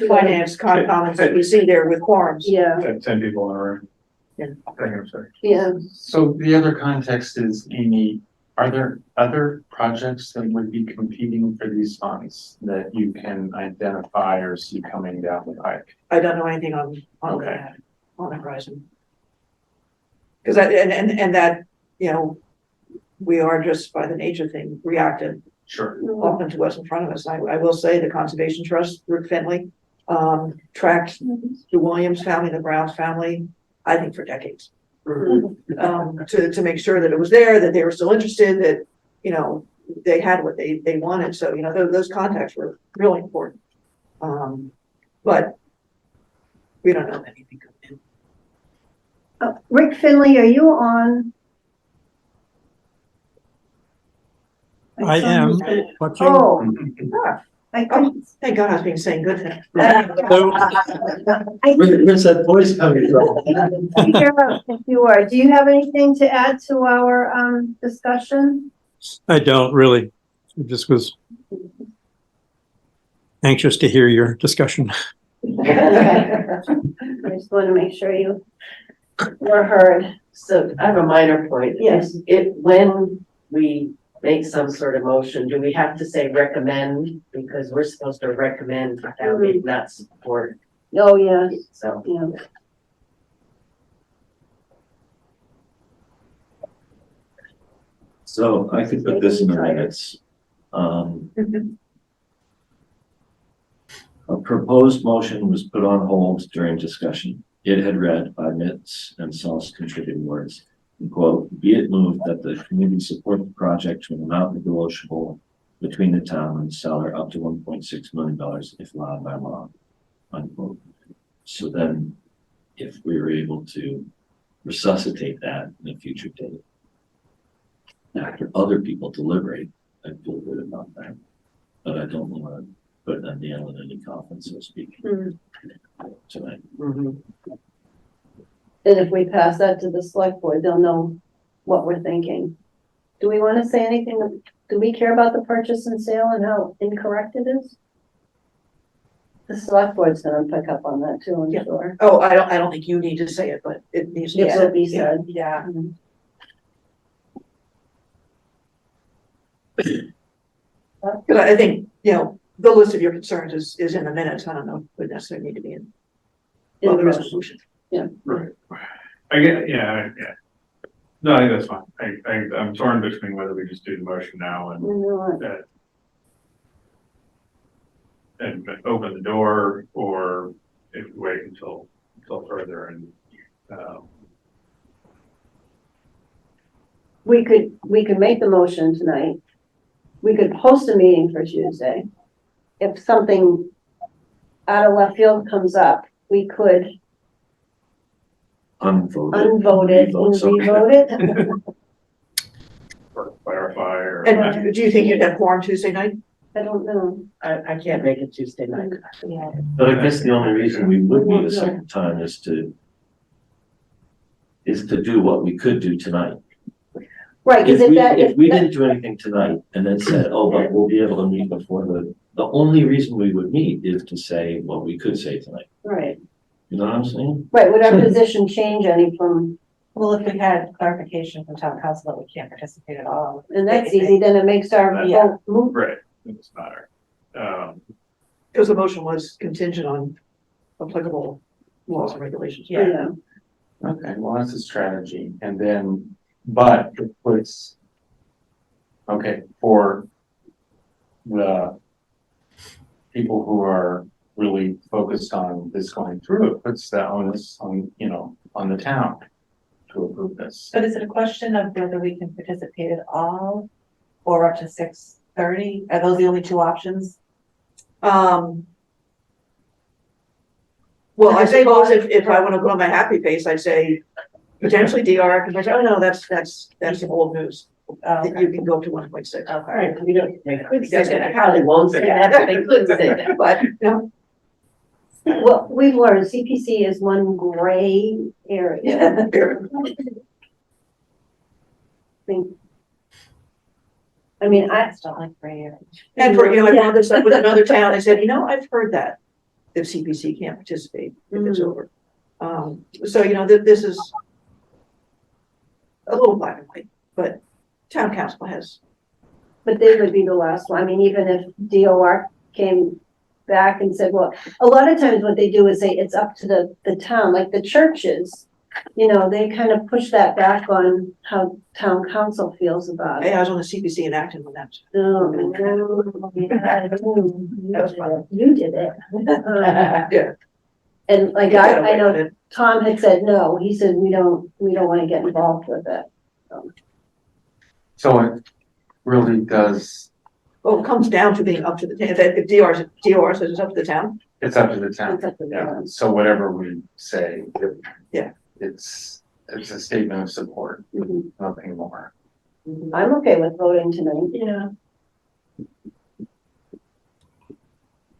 finance comments that we see there with quorums. Yeah, 10 people in a room. Yeah. I'm sorry. yeah. So the other context is, Amy, are there other projects that would be competing for these funds that you can identify or see coming down the pike? I don't know anything on Okay. that, on the horizon. Because and that, we are just by the nature thing reactive Sure. often to what's in front of us. I will say the Conservation Trust, Rick Finley, tracked the Williams family, the Browns family, I think for decades. To make sure that it was there, that they were still interested, that, they had what they wanted. So, those contacts were really important. But we don't know anything. Rick Finley, are you on? I am. Watching. Oh, I couldn't. Thank God I was being saying good things. So, Where's that voice coming from? If you are, do you have anything to add to our discussion? I don't really, it just was anxious to hear your discussion. I just want to make sure you were heard. So I have a minor point. Yes. When we make some sort of motion, do we have to say recommend? Because we're supposed to recommend town meeting, not support, Oh, yeah, so. yeah. So I could put this in the minutes. A proposed motion was put on hold during discussion. It had read by Mitts and Saul's contributing words, quote, "Be it moved that the community support the project to an amount negotiable between the town and the seller up to $1.6 million if allowed by law," unquote. So then if we were able to resuscitate that in a future date, after other people deliberate, I feel good about that. But I don't want to put a nail in any coffin, so to speak, tonight. Mhm. And if we pass that to the select board, they'll know what we're thinking. Do we want to say anything? Do we care about the purchase and sale and how incorrect it is? The select board's gonna pick up on that too, I'm Yeah. sure. Oh, I don't think you need to say it, but it needs to be It said. will be said. Yeah. Because I think, the list of your concerns is in the minutes. I don't know if it would necessarily need to be in In the resolution. Right. I get, yeah. No, I think that's fine. I'm torn between whether we just do the motion now You know what? and open the door, or if we wait until further and, We could make the motion tonight. We could post a meeting for Tuesday. If something out of left field comes up, we could Unvoted. unvote it and Revote something. revote it. or clarify, or. And do you think you'd have quorum Tuesday night? I don't know. I can't make it Tuesday night. Yeah. But I guess the only reason we would meet a second time is to do what we could do tonight. Right, because If we didn't do anything tonight and then said, oh, but we'll be able to meet before the only reason we would meet is to say what we could say tonight. Right, You know what I'm saying? right, would our position change any from, Well, if we had clarification from town council that we can't participate at all. and that's easy, then it makes our Yeah. vote move. Right, it doesn't matter. Because the motion was contingent on applicable laws and regulations. Yeah. Okay, well, that's a strategy, and then, but it puts. Okay, for the people who are really focused on this going through, it puts the onus on, on the town to approve this. But is it a question of whether we can participate at all or up to 6:30? Are those the only two options? Well, I suppose if I want to go on my happy face, I'd say potentially DR, because I say, oh, no, that's some old news. That you can go to 1.6. All right, we don't, they could say that, I probably won't say that, but they could say that. But, Well, we've learned CPC is one gray area. I mean, I still like gray area. and for, I found this up with another town, I said, I've heard that CPC can't participate if it's over. So, this is a little black and white, but town council has. but they would be the last one. I mean, even if DOR came back and said, well, a lot of times what they do is say it's up to the town, like the churches. They kind of push that back on how town council feels about it. I was on the CPC in Acton when that. Oh, That was fun. you did it. Yeah. And like, I know Tom had said, no, he said, we don't want to get involved with it. So it really does, Well, it comes down to being up to the, if DOR says it's up to the town. it's up to the town. It's up to the Yeah, town. so whatever we say. Yeah. It's a statement of support, Mhm. nothing more. I'm okay with voting tonight. Yeah.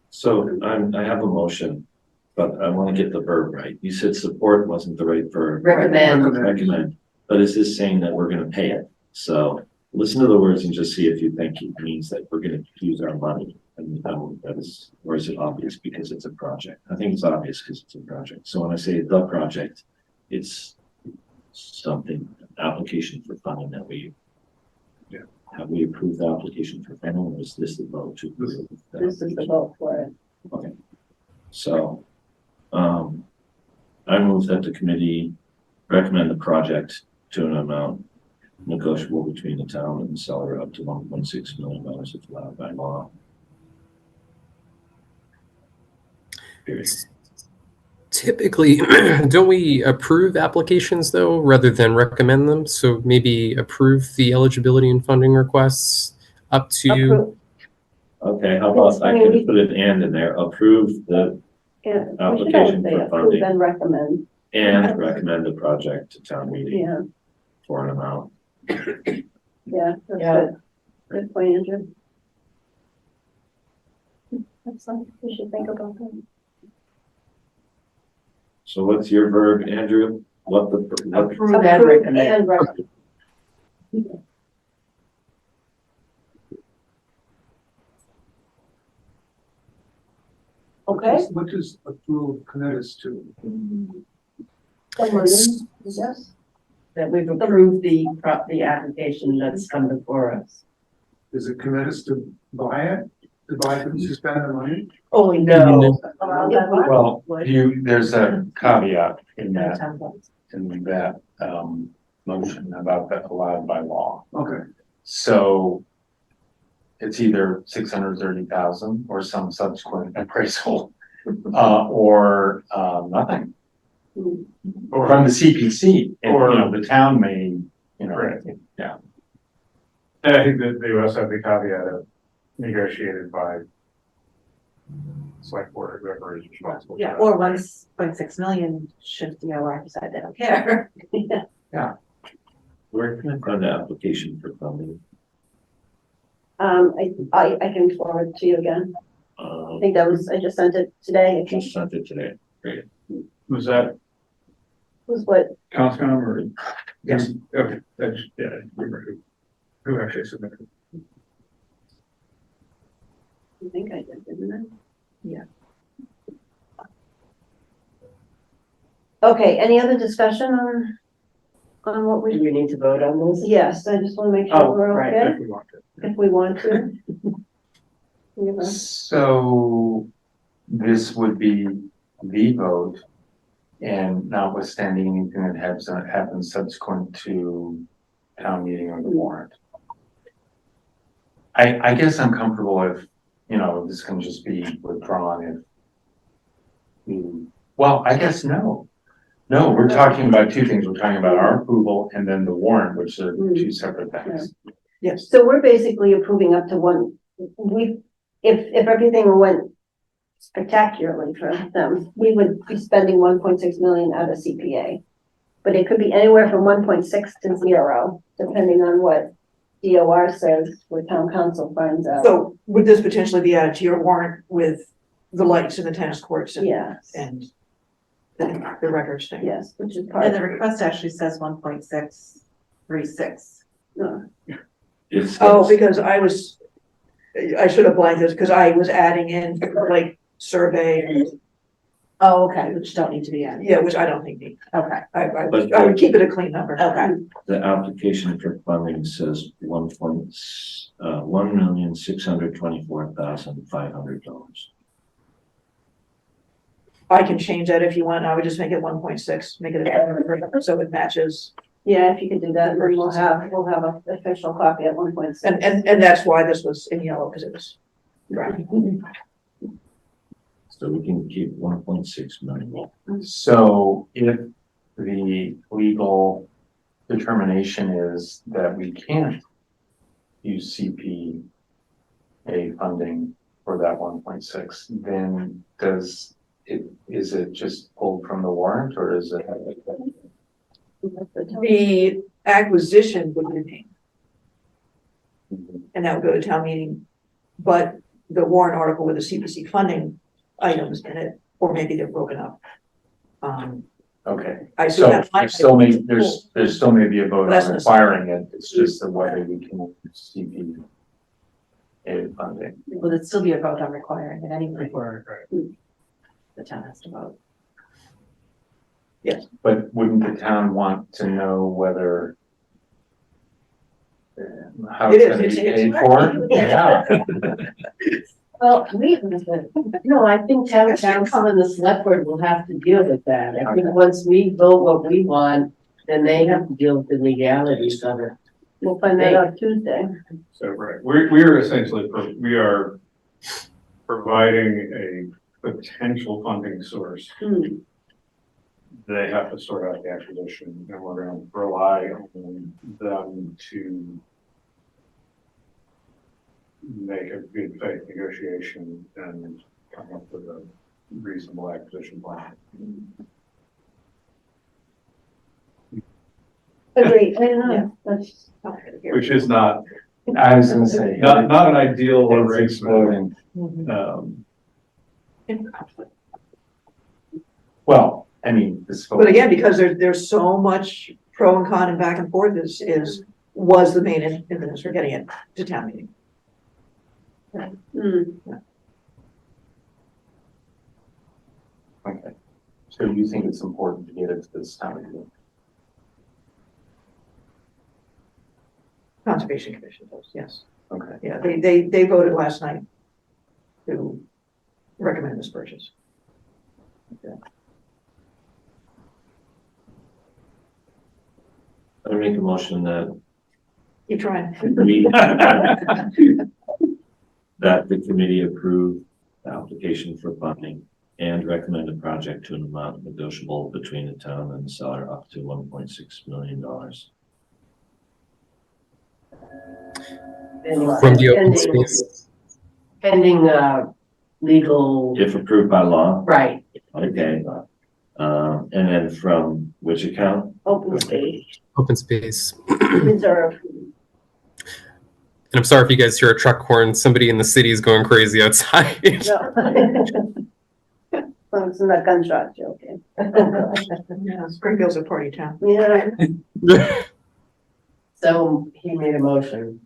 So I have a motion, but I want to get the verb right. You said support wasn't the right verb. Recommend. Recommend, but is this saying that we're gonna pay it? So listen to the words and just see if you think it means that we're gonna use our money And that is, or is it obvious because it's a project? I think it's obvious because it's a project. So when I say the project, it's something, application for funding that we. Yeah. Have we approved the application for funding, or is this the vote to approve? the This is the vote for it. Okay. So, I move that the committee recommend the project to an amount negotiable between the town and the seller up to $1.6 million if allowed by law. Period. Typically, don't we approve applications though, rather than recommend them? So maybe approve the eligibility and funding requests up to, Approve. Okay, how about I can put an and in there, approve the Yeah, we should application always say for approve funding and recommend. and recommend the project to town meeting Yeah, for an amount. yeah, that's Yeah. good. Good point, Andrew. That's something we should think about that. So what's your verb, Andrew? What Approve and Approve recommend. and recommend. Okay. What does approve commit us to? Yes. That we've approved the application that's come before us. Does it commit us to buy it? To buy, to spend the money? Oh, no. Well, there's a caveat in No that, town votes. motion about that allowed by law. Okay, So it's either 630,000 or some subsequent appraisal, or, nothing. From the CPC, and, you know, the town may, you know, Right. yeah. And I think that they also have the caveat of negotiated by select board, or whoever is responsible. for Yeah, that. or 1.6 million should DOR decide they don't care. Where can I find the application for funding? I can forward it to you again. I think that was, I just sent it today. Just sent it today. Great. Was that Was what, Conscom or? Yes. Okay, that's, yeah, I remember who actually submitted. I think I did, didn't I? Yeah. Okay, any other discussion on what Do we, we need to vote on this? yes, I just want to make Oh, sure we're right, okay, If we want to. if we want to. You know, So this would be the vote, and notwithstanding anything that happens subsequent to town meeting or the warrant. I guess I'm comfortable if, you know, this can just be withdrawn well, I guess no. No, we're talking about two things. We're talking about our approval and then the warrant, which are two separate things. Yes, So we're basically approving up to one, if everything went spectacularly for them, we would be spending 1.6 million out of CPA. But it could be anywhere from 1.6 to 0, depending on what DOR says, what town council finds out. so would this potentially be added to your warrant with the lights in the tennis courts and, Yes, and the records thing? yes, which is part And of the request actually says 1.636. It's. Oh, because I should have blanked this, because I was adding in like survey, and, Oh, okay, which don't need to be added. yeah, which I don't think need. Okay, I would keep it a clean number. okay. The application for funding says $1,624,500. I can change that if you want. I would just make it 1.6, make it a, so it matches. Yeah, if you could do that, then we'll have an official copy at 1.6. And that's why this was in yellow, because it was brown. So we can keep 1.6 million. So if the legal determination is that we can't use CPA funding for that 1.6, then is it just pulled from the warrant, or is it? The acquisition would remain, and that would go to town meeting, but the warrant article with the CPC funding items in it, or maybe they're broken up. Okay, I so assume that there still may be a vote Less on than a acquiring it, it's just the whether we can use CPA. aid funding. Will it still be a vote on requiring it anyway? Right, right. The town has to vote. But wouldn't the town want to know whether how It it's is, gonna be it's- paid for? Yeah. Well, no, I think town council and the select board will have to deal with that. I think once we vote what we want, then they have to deal with the legalities of it. We'll find that out Tuesday. So, right, we're essentially, we are providing a potential funding source. They have to sort out the acquisition, and we're gonna rely on them to make a good faith negotiation and come up with a reasonable acquisition plan. Agreed, I don't know, that's, Which is not, I was gonna say. not an ideal It's arrangement. exploding. In Well, I mean, this. But again, because there's so much pro and con and back and forth was the main impetus for getting it to town meeting. Okay. So you think it's important to get it to this town meeting? Conservation Commission does, yes. Okay. Yeah, they voted last night to recommend this purchase. I make a motion that Keep trying. we, that the committee approve the application for funding and recommend a project to an amount negotiable between the town and the seller up to $1.6 million. From the open Pending- space. Pending, legal, If approved by law, right, okay. And then from which account? open space, Open space. reserve. And I'm sorry if you guys hear a truck horn. Somebody in the city is going crazy outside. Well, it's not gunshot joking. Yeah, Springfield's a party town. Yeah, so he made a motion.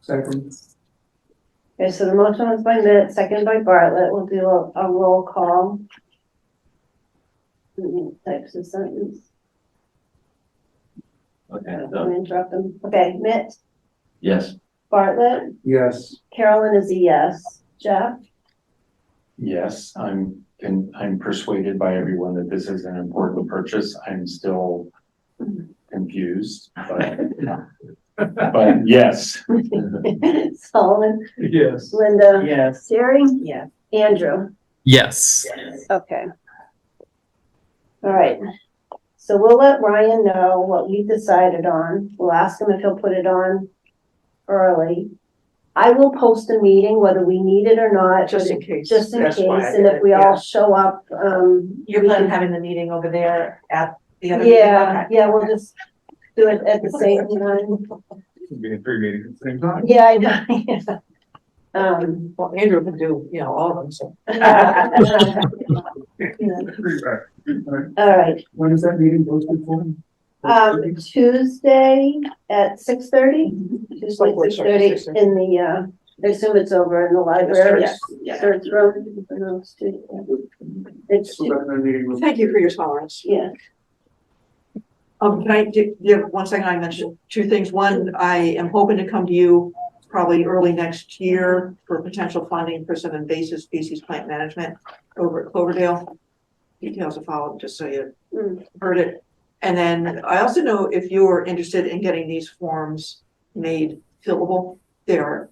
Second, okay, so the motion was by Mitt, second by Bartlett, we'll do a roll call. Types of sentence. Okay, I'm so, gonna interrupt them. Okay, Mitt, yes, Bartlett, yes, Carolyn is a yes. Jeff? Yes, I'm persuaded by everyone that this is an important purchase. I'm still confused, but yes. Solomon, Yes. Linda, Yes. Terry, Yeah. Andrew. Yes. Okay. All right. So we'll let Ryan know what we decided on. We'll ask him if he'll put it on early. I will post a meeting whether we need it or not. Just in case. Just in That's case, why I and did if it, we yeah. all show up, You're we planning can- having the meeting over there at the other meeting? yeah, Okay. yeah, we'll just do it at the same time. Be in 3 meetings at the same time. Yeah, I know, yeah. Well, Andrew can do, all of them, so. All right, when is that meeting posted for? Tuesday at 6:30? Tuesday, Like we're starting at 6:30 in the, I assume it's over in the library. Yes, Search room. It's, Meeting was- Thank you for your tolerance. yeah, Can I, do you have 1 second? I mentioned 2 things. One, I am hoping to come to you probably early next year for potential funding for some invasive species plant management over at Cloverdale. Details to follow, just so you heard it. And then I also know if you're interested in getting these forms made fillable, they are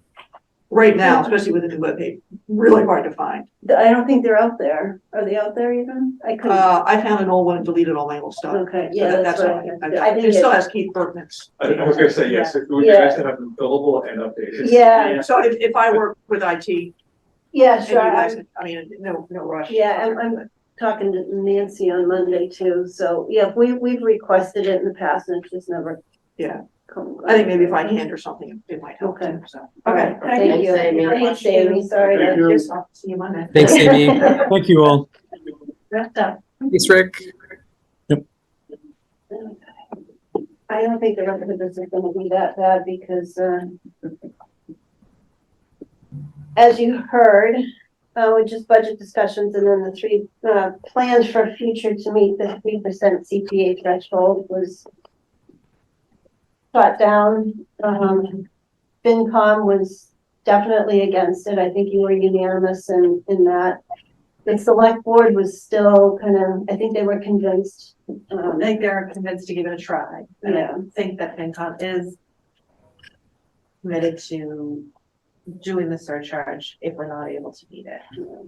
right now, especially with the new webpage, really hard to find. I don't think they're out there. Are they out there even? I couldn't, I found an old one and deleted all my old stuff. okay, So yeah, that's all right. I've got. I think It still it- has Keith Berkman's. I was gonna say, yes, it would be Yeah. nice to have them fillable and updated. Yeah. So if I work with IT, Yeah, and you sure. guys, I'm- I mean, no rush. Yeah, I'm talking to Nancy on Monday too. So, yeah, we've requested it in the past and it's just never. Yeah. come. I think maybe if I hand or something, it might help Okay. too, so. Okay, thank Thanks, you. Amy. Thanks, Amy. Sorry Thank to. you. Yes, I'll see you Monday. Thanks, Amy. Thank you all. Wrapped up. Thanks, Rick. I don't think the rest of this is gonna be that bad because, as you heard, with just budget discussions and then the three, plans for future to meet the 3% CPA threshold was shot down. FinCom was definitely against it. I think you were unanimous in that. The select board was still kind of, I think they were convinced. I think they're convinced to give it a try. And I Yeah. think that FinCom is committed to doing the surcharge if we're not able to meet it.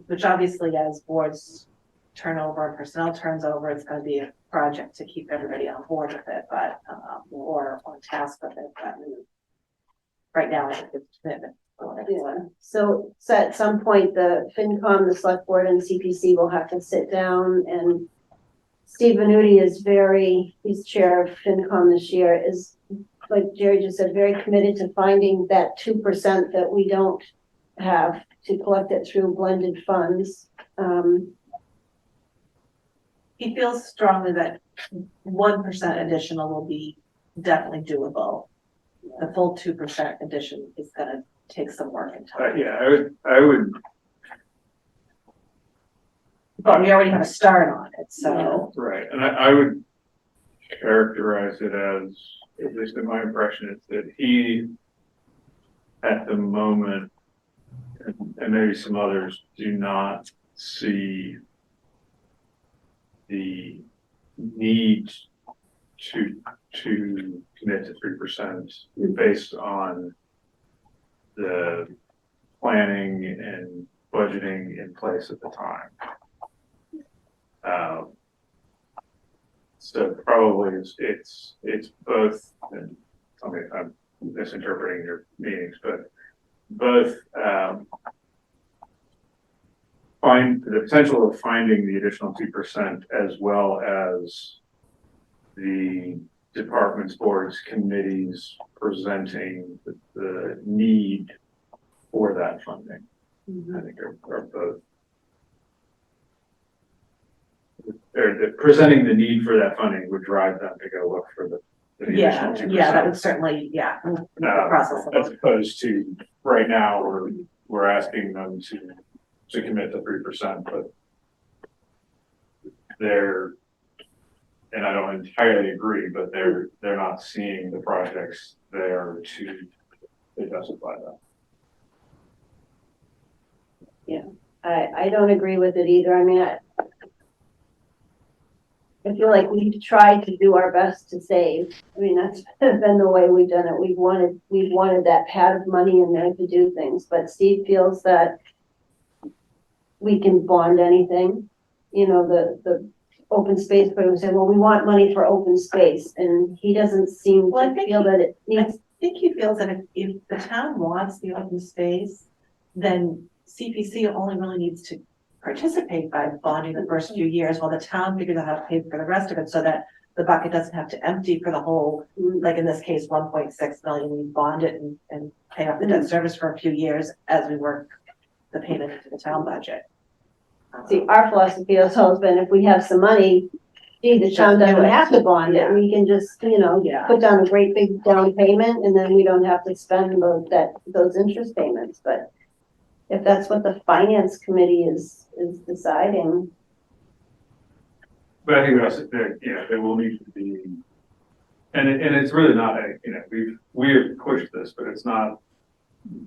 Which obviously as boards turnover and personnel turns over, it's gonna be a project to keep everybody on board with it, but, or on task with it, but right now I think it's commitment. Yeah, so at some point, the FinCom, the select board and CPC will have to sit down, and Steve Venuti is he's chair of FinCom this year, is, like Jerry just said, very committed to finding that 2% that we don't have, to collect it through blended funds. He feels strongly that 1% additional will be definitely doable. The full 2% addition is gonna take some work and time. Yeah, I would, But we already have a start on it, so. right, and I would characterize it as, at least in my impression, is that he, at the moment, and maybe some others, do not see the need to commit to 3% based on the planning and budgeting in place at the time. So probably it's both, and tell me if I'm misinterpreting your meetings, but both find the potential of finding the additional 2% as well as the departments, boards, committees presenting the need for that funding. I think are both. They're presenting the need for that funding would drive them to go look for the additional 2%. Yeah, that would certainly, move the process As along. opposed to right now, we're asking them to commit to 3%, but they're, and I don't entirely agree, but they're not seeing the projects there to justify that. I don't agree with it either. I mean, I feel like we've tried to do our best to save. I mean, that's been the way we've done it. We've wanted that pad of money in there to do things, but Steve feels that we can bond anything, the open space, but we say, well, we want money for open space, and he doesn't seem Well, I to think feel that it needs. I think he feels that if the town wants the open space, then CPC only really needs to participate by bonding the first few years while the town figures out how to pay for the rest of it, so that the bucket doesn't have to empty for the whole, like in this case, 1.6 million, we bond it and pay off the debt service for a few years as we work the payment into the town budget. See, our philosophy has always been, if we have some money, gee, the town doesn't have to bond it, we can just, put down a great big down payment, and then we don't have to spend those interest payments, but if that's what the finance committee is deciding. But I think also, there will need to be, and it's really not we have pushed this, but it's not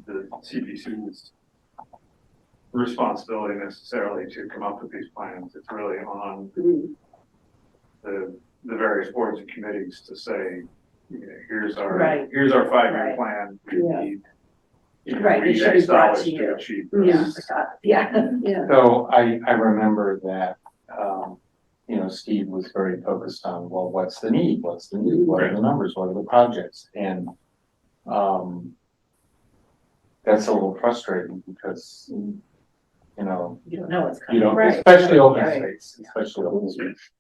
the CPC's responsibility necessarily to come up with these plans. It's really on the various boards and committees to say, here's our 5-year plan. We need, Right, it should be X brought dollars to to you. achieve Yeah. this. Yeah. So I remember that, Steve was very focused on, well, what's the need? What's the need? What are the numbers? What are the projects? And, that's a little frustrating because, You don't know what's you coming. know, Right. especially open Right. space, especially open space.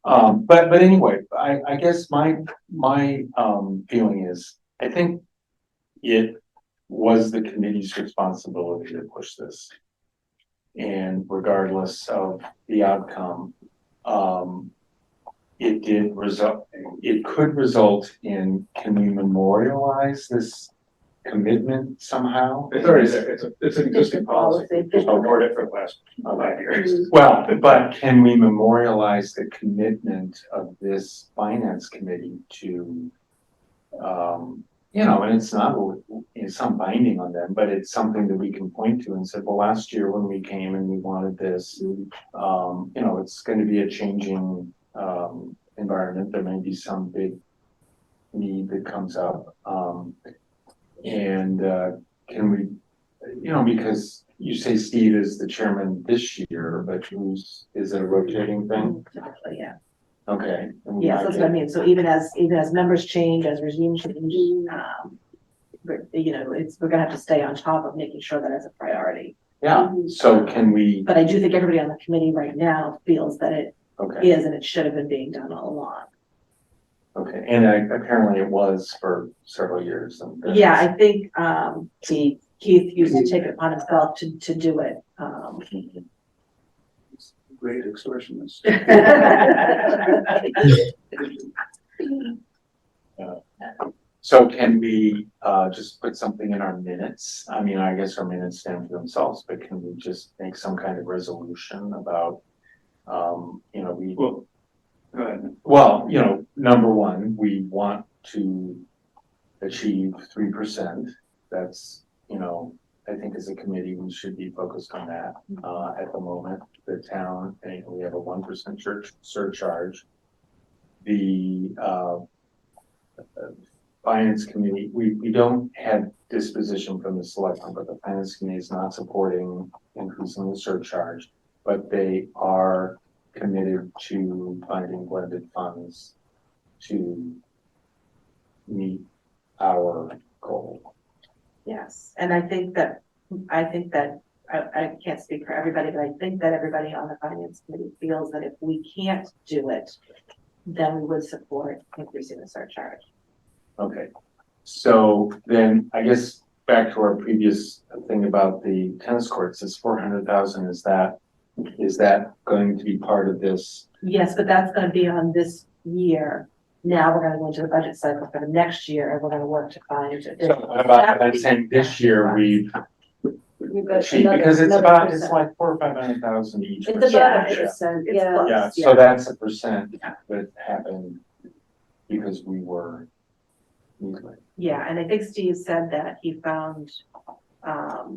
But anyway, I guess my feeling is, I think it was the committee's responsibility to push this. And regardless of the outcome, it could result in, can we memorialize this commitment somehow? It's already there, it's an existing policy, just ignored it for the last 5 years. Well, but can we memorialize the commitment of this finance committee to, and it's not binding on them, but it's something that we can point to and say, well, last year when we came and we wanted this, it's gonna be a changing, environment. There may be some big need that comes up. Can we, because you say Steve is the chairman this year, but is it a rotating thing? Typically, yeah. Okay. and Yes, I that's get- what I mean. So even as members change, as regime change, we're gonna have to stay on top of making sure that it's a priority. Yeah, so can we, But I do think everybody on the committee right now feels that it okay, is and it should have been being done all along. okay, and apparently it was for several years. And Yeah, I think, Keith used to take it upon himself to do it. Great extortionist. So can we, just put something in our minutes? I mean, I guess our minutes stand for themselves, but can we just make some kind of resolution about, we. Well, go ahead. Well, number one, we want to achieve 3%. That's, I think as a committee, we should be focused on that. At the moment, the town, we have a 1% church surcharge. The finance committee, we don't have disposition from the selectmen, but the finance committee is not supporting increasing the surcharge, but they are committed to finding blended funds to meet our goal. Yes, and I can't speak for everybody, but I think that everybody on the finance committee feels that if we can't do it, then we would support increasing the surcharge. Okay, so then I guess back to our previous thing about the tennis courts, it's 400,000, is that going to be part of this? Yes, but that's gonna be on this year. Now we're gonna go into the budget cycle for the next year, and we're gonna work to find. So I'm saying this year we've achieved, because it's like 400,000 or 500,000 each. It's about Yeah, 1%, it's yeah. close. Yeah, so that's a percent that happened because we were. Yeah, and I think Steve said that he found, I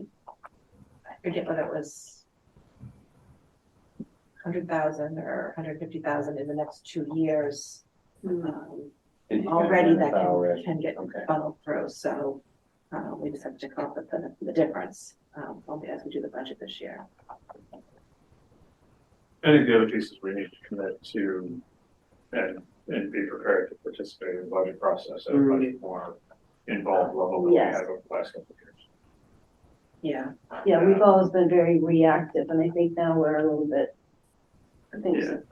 forget whether it was 100,000 or 150,000 in the next 2 years. Already that can get Okay. funneled through, so, we just have to come up with the difference, only as we do the budget this year. I think the other piece is we need to commit to and be prepared to participate in the budget process at a much more involved level than we Yes. have over the last couple of years. Yeah, Yeah, we've always been very reactive, and I think now we're a little bit. Things Yeah, have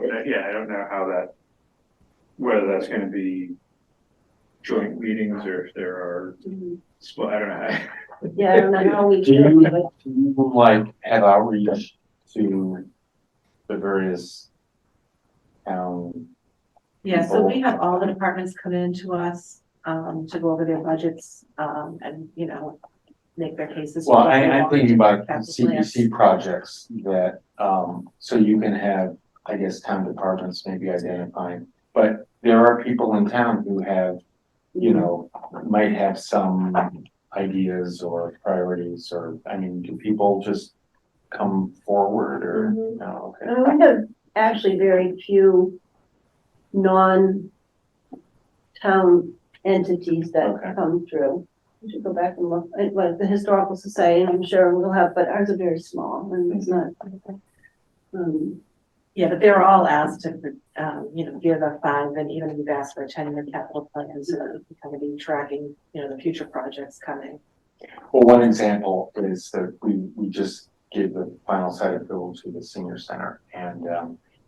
and I don't know how that, whether that's gonna be joint meetings or if there are, well, I don't know how. Yeah, I don't know how we Do do you, it. do you have outreach to the various town? yeah, so we have all the departments come in to us, to go over their budgets, and, make their cases. for Well, what they I'm want, thinking about capital CPC plans. projects that, so you can have, I guess, town departments maybe identifying. But there are people in town who have, might have some ideas or priorities, or, do people just come forward or, Mhm. no, okay. And we have actually very few non-town entities that Okay. come through. We should go back and look at what the Historical Society, I'm sure we'll have, but ours are very small and it's not. Yeah, but they're all asked to, give a 5, and even we've asked for a 10-year capital plan, so that we can kind of be tracking, the future projects coming. Well, one example is that we just gave the final site approval to the senior center, and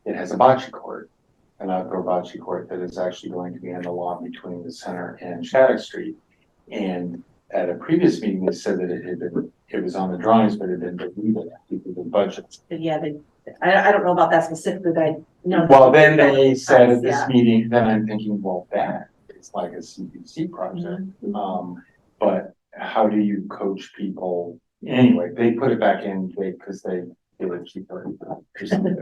it has a bocce court, an outdoor bocce court that is actually going to be in the lawn between the center and Shattuck Street. And at a previous meeting, they said that it was on the drawings, but it had been deleted due to the budget. But yeah, I don't know about that specifically, but I know. Well, then they said at this Yeah. meeting, then I'm thinking, well, that is like a CPC project. But how do you coach people? Anyway, they put it back in because they feel it cheaper. or something.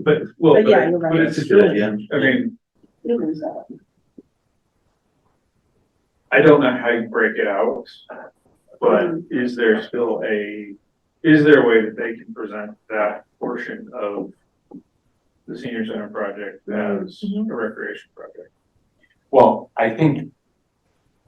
But, well, But yeah, you're right. but it's still, I mean, I don't know how you break it out, but is there a way that they can present that portion of the senior center project as a recreation project? Well, I think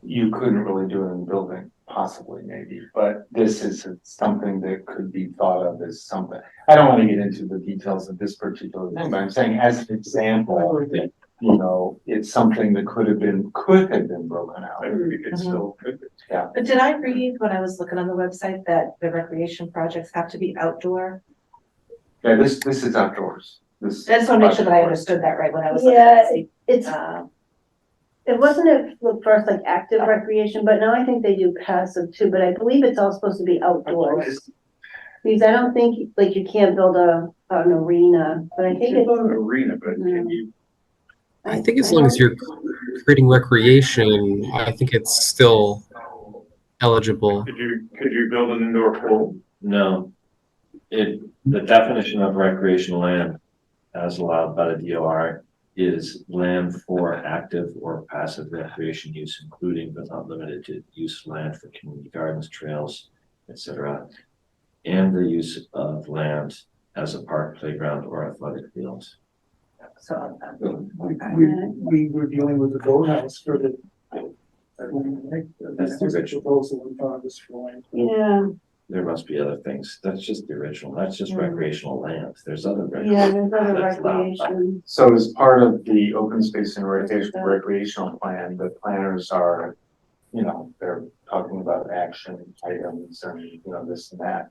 you couldn't really do it in the building, possibly maybe, but this is something that could be thought of as something. I don't want to get into the details of this particular thing, but I'm saying as an example, you know, it's something that could have been broken out. I think it still could be. But did I read when I was looking on the website that the recreation projects have to be outdoor? Yeah, this is outdoors. I just want to make sure that I understood that right when I was looking Yeah, at it. it's, it wasn't at first like active recreation, but now I think they do passive too, but I believe it's all supposed to be outdoors. Because I don't think, like, you can't build an arena, but I You think can it's. build an arena, but can you, I think as long as you're creating recreation, I think it's still eligible. could you build an indoor pool? No. The definition of recreational land as allowed by the DOR is land for active or passive recreation use, including but not limited to use of land for community gardens, trails, etc. And the use of land as a park, playground, or athletic field. So, We were dealing with the boathouse for the. That's the original. Proposal in front of us for. Yeah, There must be other things. That's just the original. That's just recreational land. There's other. yeah, there's other That's allowed. recreation. So as part of the open space and recreational plan, the planners are, you know, they're talking about action items and, you know, this and that.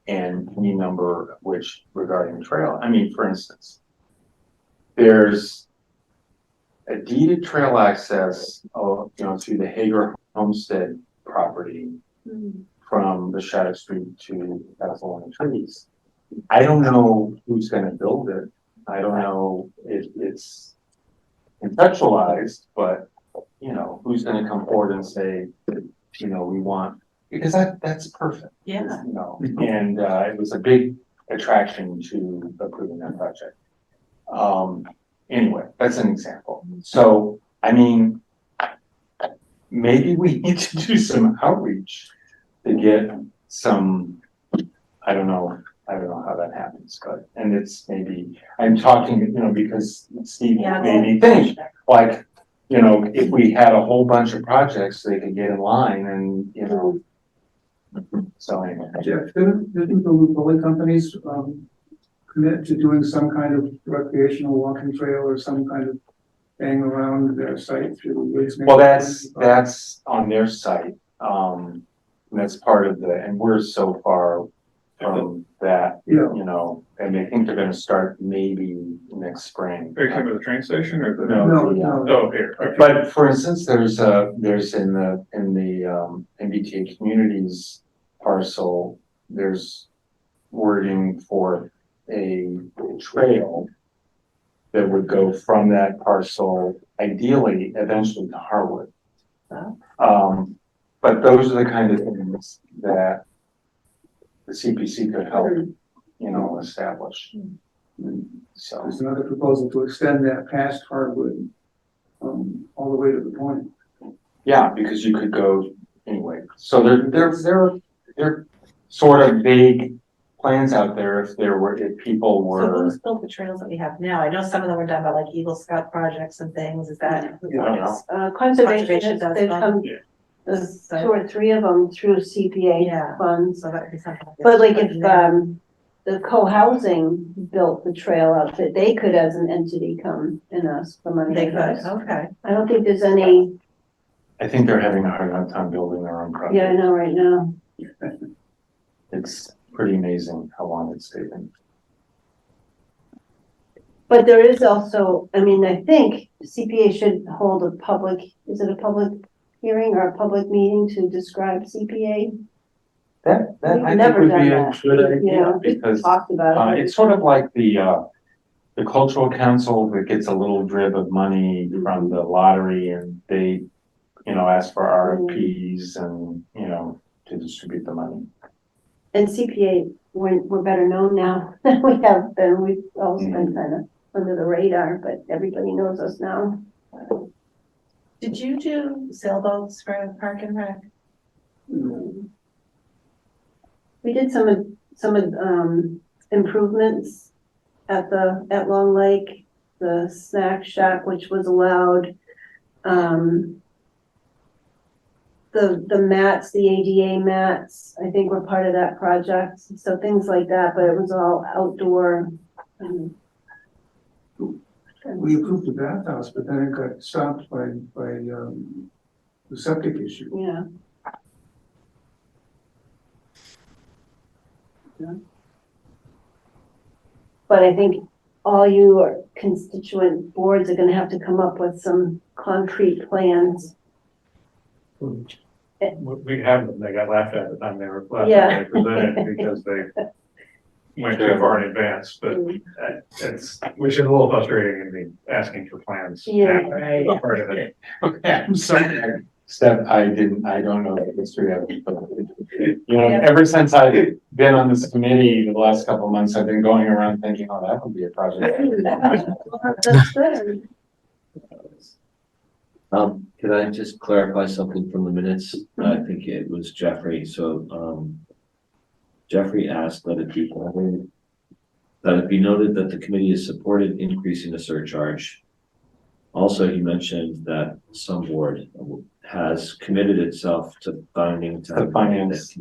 And any number of which regarding trail, I mean, for instance, there's a deeded trail access, you know, through the Hager Homestead property from the Shadow Street to Castle on the Trees. I don't know who's gonna build it. I don't know if it's conceptualized, but, you know, who's gonna come forward and say, you know, we want, because that's perfect. yeah. You know, and, it was a big attraction to approving that project. Anyway, that's an example. So, I mean, maybe we need to do some outreach to get some, I don't know how that happens, but, and it's maybe, I'm talking, you know, because Steve Yeah. made me think, like, you know, if we had a whole bunch of projects, they could get in line and, you know. So anyway. Jeff, didn't the bowling companies, commit to doing some kind of recreational walking trail or some kind of thing around their site through Woods? Well, that's on their site. And that's part of and we're so far from that, Yeah. you know, and they think they're gonna start maybe next spring. Are you talking about the train station or the? No. Oh, here, okay. But for instance, there's in the MBTA communities parcel, there's wording for a trail that would go from that parcel, ideally, eventually to Harwood. But those are the kind of things that the CPC could help, you know, establish. So, There's another proposal to extend that past Hardwood, all the way to the point. yeah, because you could go anyway. So there sort of vague plans out there if people So were. who's built the trails that we have now? I know some of them were done by like Eagle Scout projects and things. Is that? I don't know. Conservation, Conservation does they've fund. come, Yeah. there's 2 or 3 of them through CPA Yeah. funds. So that would be something. But like if, the co-housing built the trail outfit, they could as an entity come and ask for money. They I could, guess. okay. I don't think there's any, I think they're having a hard enough time building their own project. yeah, I know right now. It's pretty amazing how long it's taken. But there is also, I mean, I think CPA should hold a public, is it a public hearing or a public meeting to describe CPA? That We've I think never would done be a that. good Yeah, idea because Talked about it. it's sort of like the cultural council that gets a little drib of money from the lottery and they ask for RFPs and, to distribute the money. And CPA, we're better known now than we have been. We've always been kind of under the radar, but everybody knows us now. Did you do sailboats for Park and Rec? We did some improvements at Long Lake, the snack shack, which was allowed. The mats, the ADA mats, I think were part of that project. So things like that, but it was all outdoor. We approved the bathhouse, but then it got stopped by the septic issue. Yeah. But I think all your constituent boards are gonna have to come up with some concrete plans. We have them, they got laughed at the time they were, Yeah. they presented because they went too far in advance, but which is a little frustrating in the asking for plans. Yeah. Right. Part of it. Okay, I'm sorry. Steph, I don't know the history of it, but, ever since I've been on this committee the last couple of months, I've been going around thinking, oh, that would be a project. That's good. Could I just clarify something from the minutes? I think it was Jeffrey, so, Jeffrey asked that it be noted that the committee has supported increasing the surcharge. Also, he mentioned that some board has committed itself to finding. The finance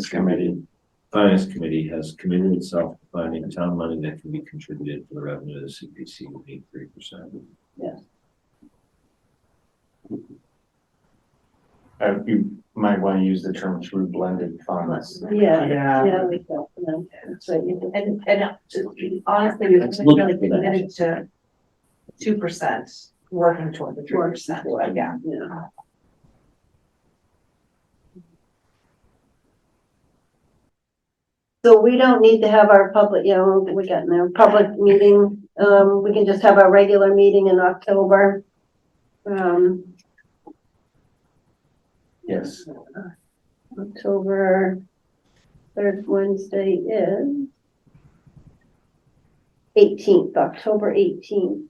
committee. Finance committee has committed itself to finding town money that can be contributed to the revenue of the CPC would be 3%. Yes. You might want to use the term through blended funds. Yeah. Yeah. Yeah, we felt, that's right. And honestly, we Let's haven't look really at that. committed to 2%, working toward the 3%, yeah. Yeah. So we don't need to have our public, we're getting there, public meeting, we can just have our regular meeting in October. Yes. October third Wednesday is 18th, October 18th.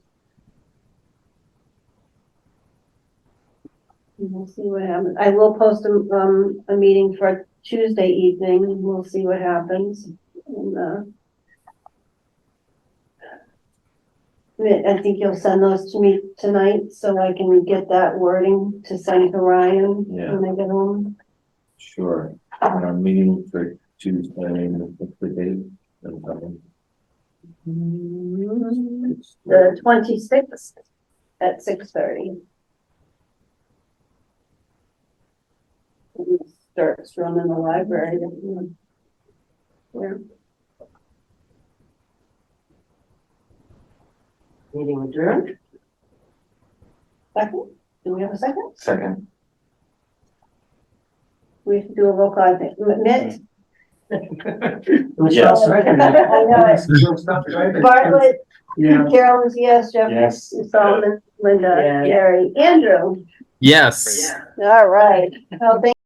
We'll see what happens. I will post a meeting for Tuesday evening. We'll see what happens. And, I think you'll send those to me tonight so I can get that wording to send to Ryan Yeah. when I get home. Sure. Our meeting for Tuesday, what's the date? And time? The 26th at 6:30. Starts from in the library. Yeah. Meeting adjourned. Second? Do we have a second? Second. We have to do a roll call, I think. Mitt? Yes. I know it. Bartlett? Yeah. Carolyn's yes, Jeff? Yes. Solomon, Linda, Yeah. Gary, Andrew? Yes. All right. Well, thank